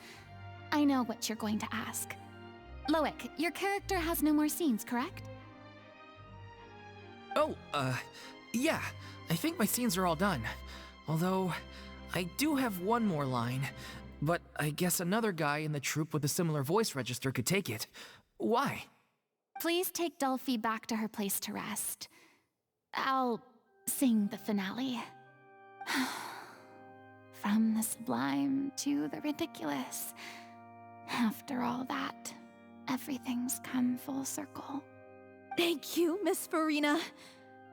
I know what you're going to ask. Loic, your character has no more scenes, correct? Oh, yeah. I think my scenes are all done. Although, I do have one more line. But I guess another guy in the troupe with a similar voice register could take it. Why? Please take Delphi back to her place to rest. I'll sing the finale. From the sublime to the ridiculous. After all that, everything's come full circle. Thank you, Miss Furina.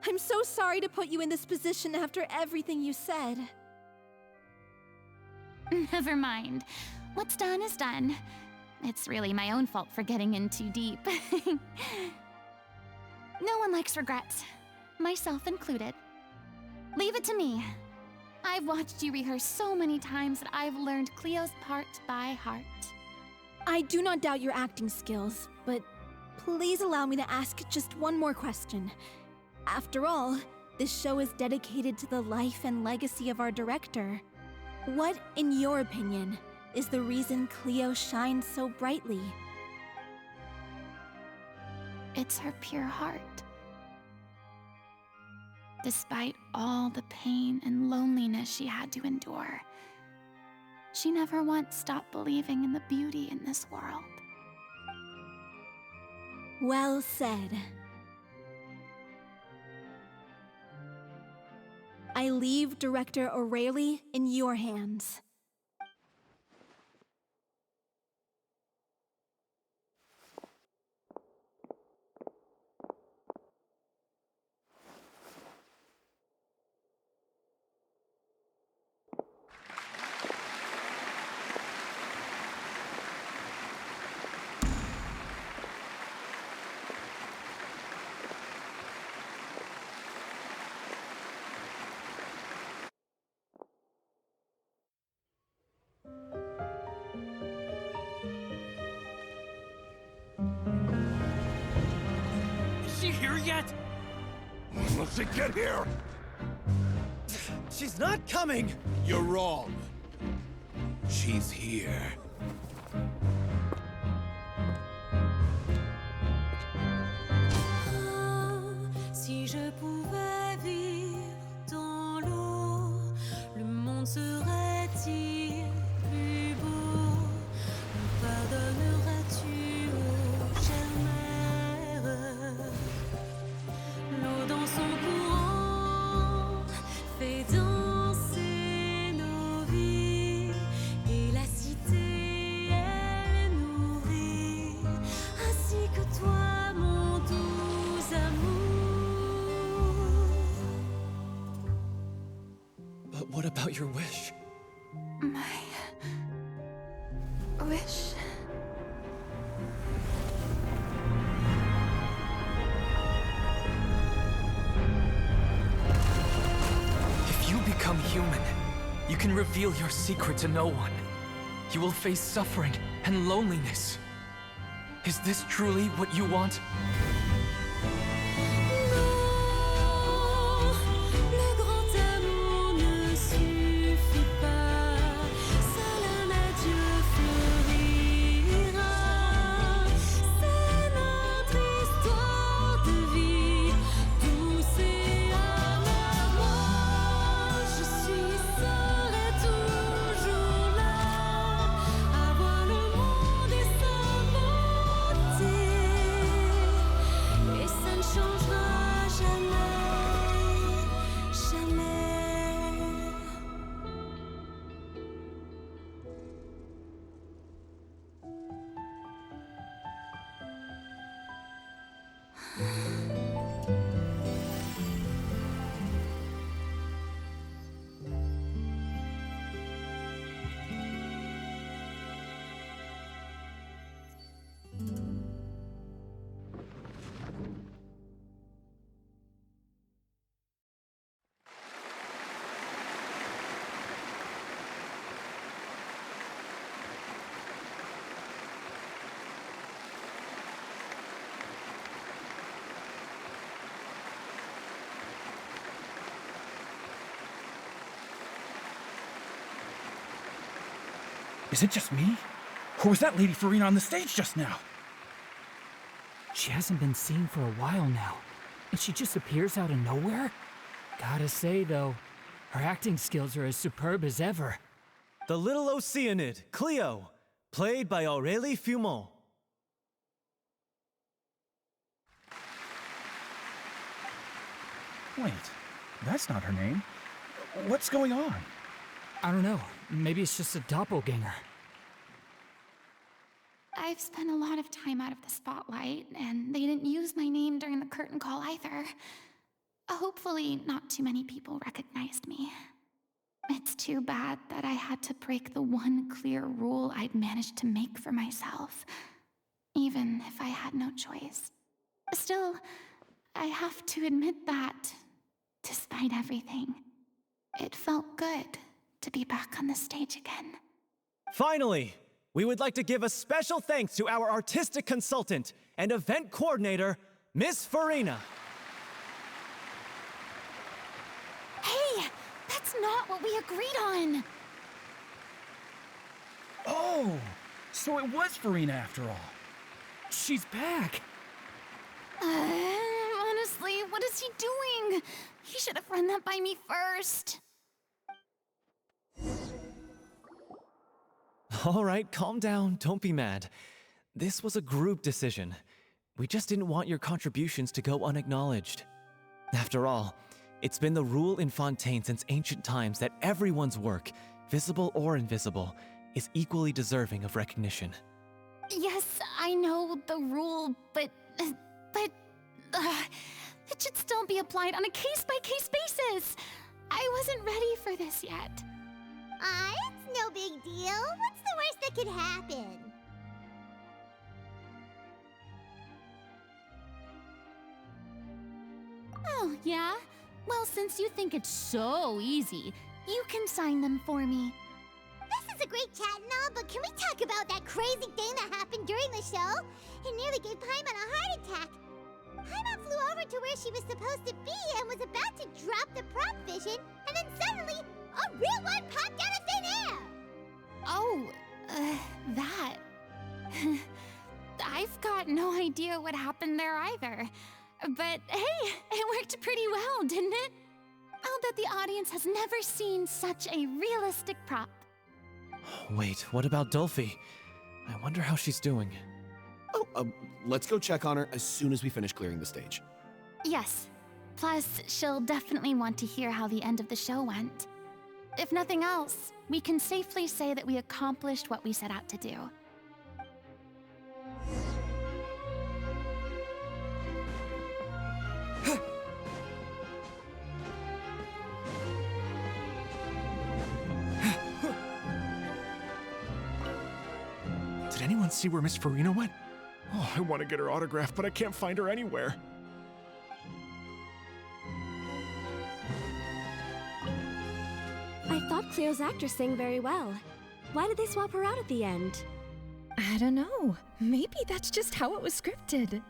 I'm so sorry to put you in this position after everything you said. Never mind. What's done is done. It's really my own fault for getting in too deep. No one likes regrets, myself included. Leave it to me. I've watched you rehearse so many times that I've learned Cleo's part by heart. I do not doubt your acting skills, but please allow me to ask just one more question. After all, this show is dedicated to the life and legacy of our director. What, in your opinion, is the reason Cleo shines so brightly? It's her pure heart. Despite all the pain and loneliness she had to endure, she never once stopped believing in the beauty in this world. Well said. I leave Director O'Reilly in your hands. Is she here yet? When she get here? She's not coming! You're wrong. She's here. Si je pouvais vivre dans l'eau, le monde serait-il plus beau? Me pardonneras-tu, ô chère mère? L'eau dans son courant fait danser nos vies, et la cité elle est nourrie, ainsi que toi, mon doux amour. But what about your wish? My wish. If you become human, you can reveal your secret to no one. You will face suffering and loneliness. Is this truly what you want? Le grand amour ne suffit pas, seul un adieu fleurira. C'est notre histoire de vie, douce et amère. Moi, je suis, serai toujours là, à voir le monde et sa beauté, et ça ne changera jamais, jamais. Is it just me? Or was that Lady Furina on the stage just now? She hasn't been seen for a while now, and she just appears out of nowhere? Gotta say, though, her acting skills are as superb as ever. The little Oceanid, Cleo, played by Aurélie Fumont. Wait, that's not her name. What's going on? I don't know. Maybe it's just a doppelganger. I've spent a lot of time out of the spotlight, and they didn't use my name during the curtain call either. Hopefully, not too many people recognized me. It's too bad that I had to break the one clear rule I'd managed to make for myself, even if I had no choice. Still, I have to admit that Despite everything, it felt good to be back on the stage again. Finally, we would like to give a special thanks to our artistic consultant and event coordinator, Miss Furina. Hey, that's not what we agreed on. Oh, so it was Furina after all. She's back. Honestly, what is he doing? He should have run that by me first. All right, calm down. Don't be mad. This was a group decision. We just didn't want your contributions to go unacknowledged. After all, it's been the rule in Fontaine since ancient times that everyone's work, visible or invisible, is equally deserving of recognition. Yes, I know the rule, but it should still be applied on a case-by-case basis. I wasn't ready for this yet. It's no big deal. What's the worst that could happen? Oh, yeah? Well, since you think it's so easy, you can sign them for me. This is a great chat and all, but can we talk about that crazy thing that happened during the show? It nearly gave Paimon a heart attack. Paimon flew over to where she was supposed to be and was about to drop the prop vision, and then suddenly, a real one popped out of thin air! Oh, that. I've got no idea what happened there either. But hey, it worked pretty well, didn't it? I'll bet the audience has never seen such a realistic prop. Wait, what about Dolphy? I wonder how she's doing. Oh, let's go check on her as soon as we finish clearing the stage. Yes. Plus, she'll definitely want to hear how the end of the show went. If nothing else, we can safely say that we accomplished what we set out to do. Did anyone see where Miss Furina went? Oh, I want to get her autograph, but I can't find her anywhere. I thought Cleo's actress sang very well. Why did they swap her out at the end? I don't know. Maybe that's just how it was scripted.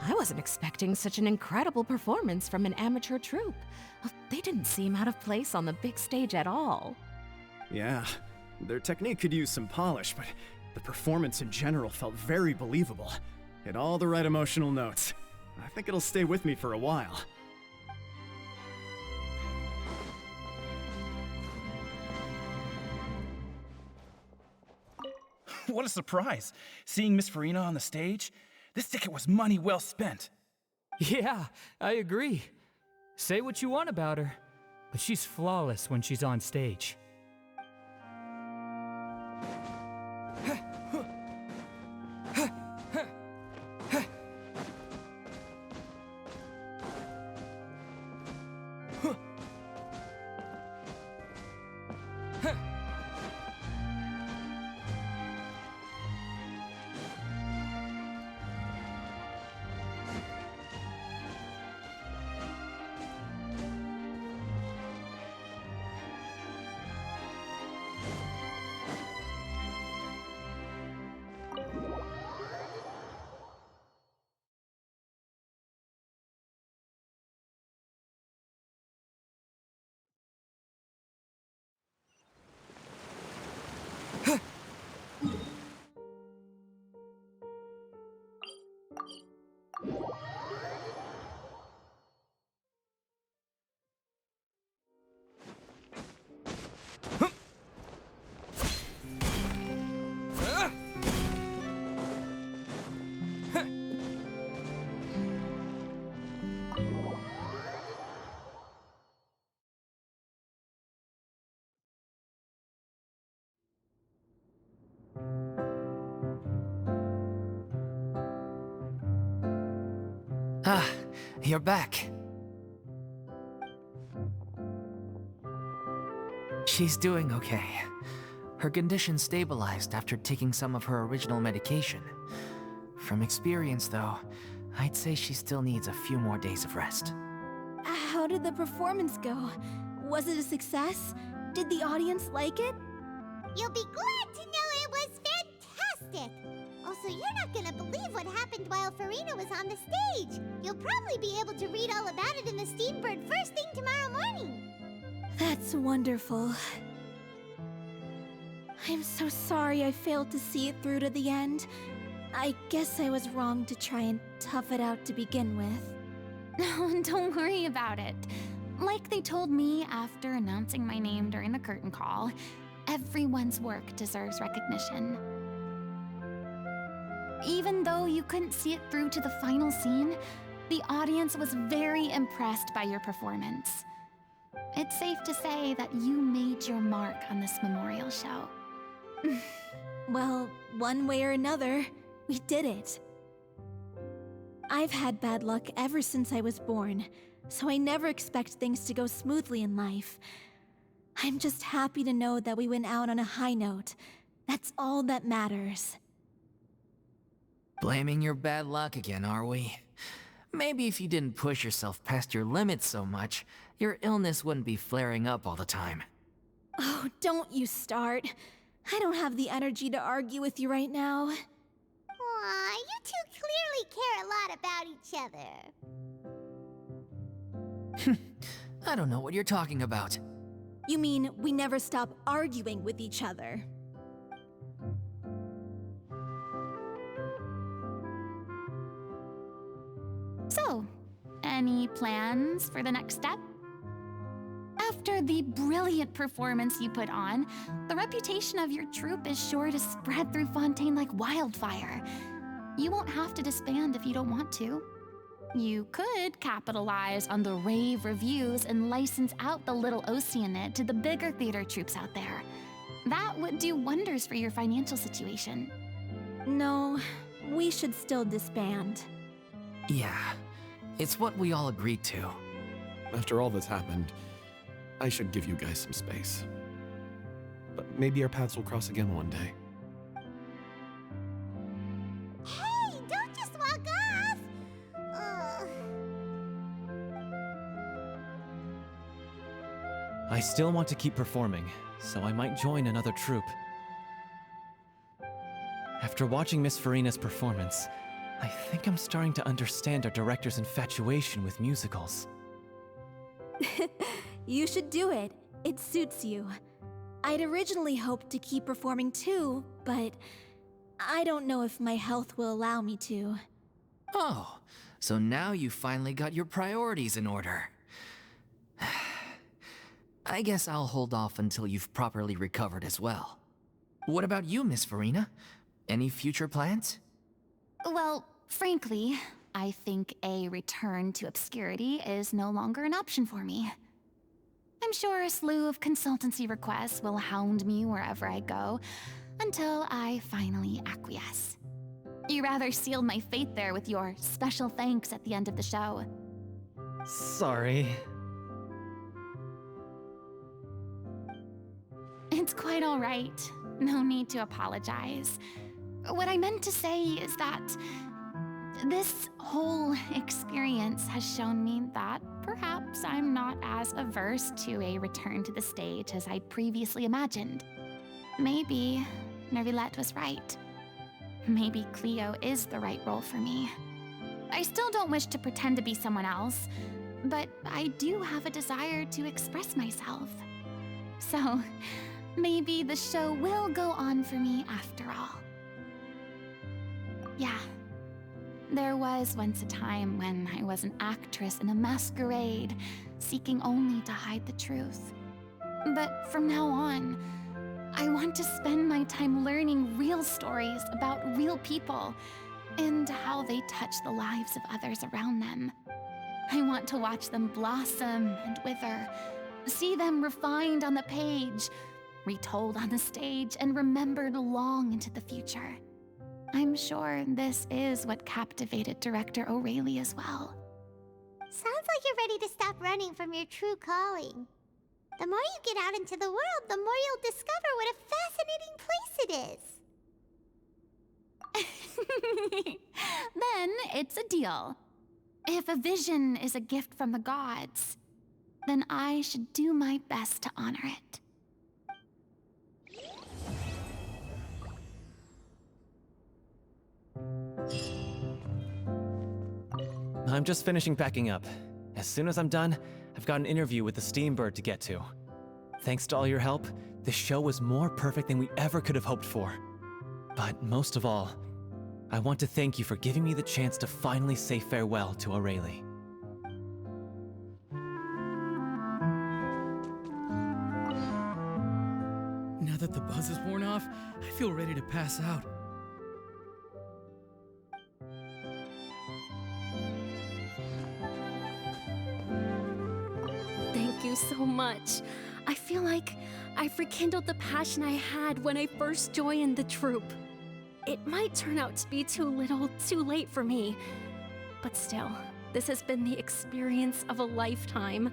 I wasn't expecting such an incredible performance from an amateur troupe. They didn't seem out of place on the big stage at all. Yeah, their technique could use some polish, but the performance in general felt very believable. Hit all the right emotional notes. I think it'll stay with me for a while. What a surprise, seeing Miss Furina on the stage. This ticket was money well spent. Yeah, I agree. Say what you want about her, but she's flawless when she's on stage. Ah, you're back. She's doing okay. Her condition stabilized after taking some of her original medication. From experience, though, I'd say she still needs a few more days of rest. How did the performance go? Was it a success? Did the audience like it? You'll be glad to know it was fantastic! Also, you're not gonna believe what happened while Furina was on the stage. You'll probably be able to read all about it in the Steambird first thing tomorrow morning. That's wonderful. I'm so sorry I failed to see it through to the end. I guess I was wrong to try and tough it out to begin with. No, don't worry about it. Like they told me after announcing my name during the curtain call, everyone's work deserves recognition. Even though you couldn't see it through to the final scene, the audience was very impressed by your performance. It's safe to say that you made your mark on this memorial show. Well, one way or another, we did it. I've had bad luck ever since I was born, so I never expect things to go smoothly in life. I'm just happy to know that we went out on a high note. That's all that matters. Blaming your bad luck again, are we? Maybe if you didn't push yourself past your limits so much, your illness wouldn't be flaring up all the time. Oh, don't you start. I don't have the energy to argue with you right now. Aw, you two clearly care a lot about each other. I don't know what you're talking about. You mean we never stop arguing with each other? So, any plans for the next step? After the brilliant performance you put on, the reputation of your troupe is sure to spread through Fontaine like wildfire. You won't have to disband if you don't want to. You could capitalize on the rave reviews and license out the Little Oceanid to the bigger theater troupes out there. That would do wonders for your financial situation. No, we should still disband. Yeah, it's what we all agreed to. After all that's happened, I should give you guys some space. But maybe our paths will cross again one day. Hey, don't just walk off! Ugh. I still want to keep performing, so I might join another troupe. After watching Miss Furina's performance, I think I'm starting to understand our director's infatuation with musicals. You should do it. It suits you. I'd originally hoped to keep performing too, but I don't know if my health will allow me to. Oh, so now you finally got your priorities in order. I guess I'll hold off until you've properly recovered as well. What about you, Miss Furina? Any future plans? Well, frankly, I think a return to obscurity is no longer an option for me. I'm sure a slew of consultancy requests will hound me wherever I go, until I finally acquiesce. You rather sealed my fate there with your special thanks at the end of the show. Sorry. It's quite all right. No need to apologize. What I meant to say is that this whole experience has shown me that perhaps I'm not as averse to a return to the stage as I'd previously imagined. Maybe Nervilette was right. Maybe Cleo is the right role for me. I still don't wish to pretend to be someone else, but I do have a desire to express myself. So, maybe the show will go on for me after all. Yeah. There was once a time when I was an actress in a masquerade, seeking only to hide the truth. But from now on, I want to spend my time learning real stories about real people and how they touch the lives of others around them. I want to watch them blossom and wither, see them refined on the page, retold on the stage, and remembered long into the future. I'm sure this is what captivated director O'Reilly as well. Sounds like you're ready to stop running from your true calling. The more you get out into the world, the more you'll discover what a fascinating place it is. Then it's a deal. If a vision is a gift from the gods, then I should do my best to honor it. I'm just finishing packing up. As soon as I'm done, I've got an interview with the Steambird to get to. Thanks to all your help, this show was more perfect than we ever could have hoped for. But most of all, I want to thank you for giving me the chance to finally say farewell to Aurelie. Now that the buzz is worn off, I feel ready to pass out. Thank you so much. I feel like I've rekindled the passion I had when I first joined the troupe. It might turn out to be too little, too late for me. But still, this has been the experience of a lifetime.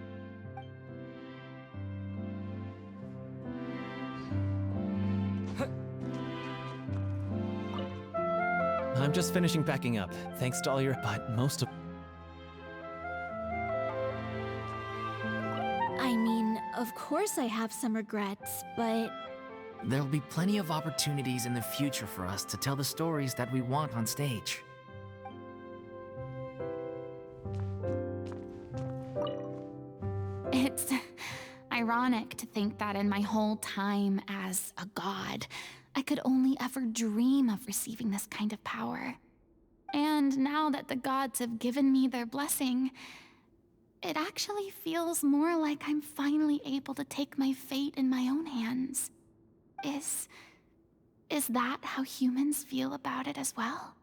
I'm just finishing packing up. Thanks to all your... But most of... I mean, of course I have some regrets, but... There'll be plenty of opportunities in the future for us to tell the stories that we want on stage. It's ironic to think that in my whole time as a god, I could only ever dream of receiving this kind of power. And now that the gods have given me their blessing, it actually feels more like I'm finally able to take my fate in my own hands. Is that how humans feel about it as well?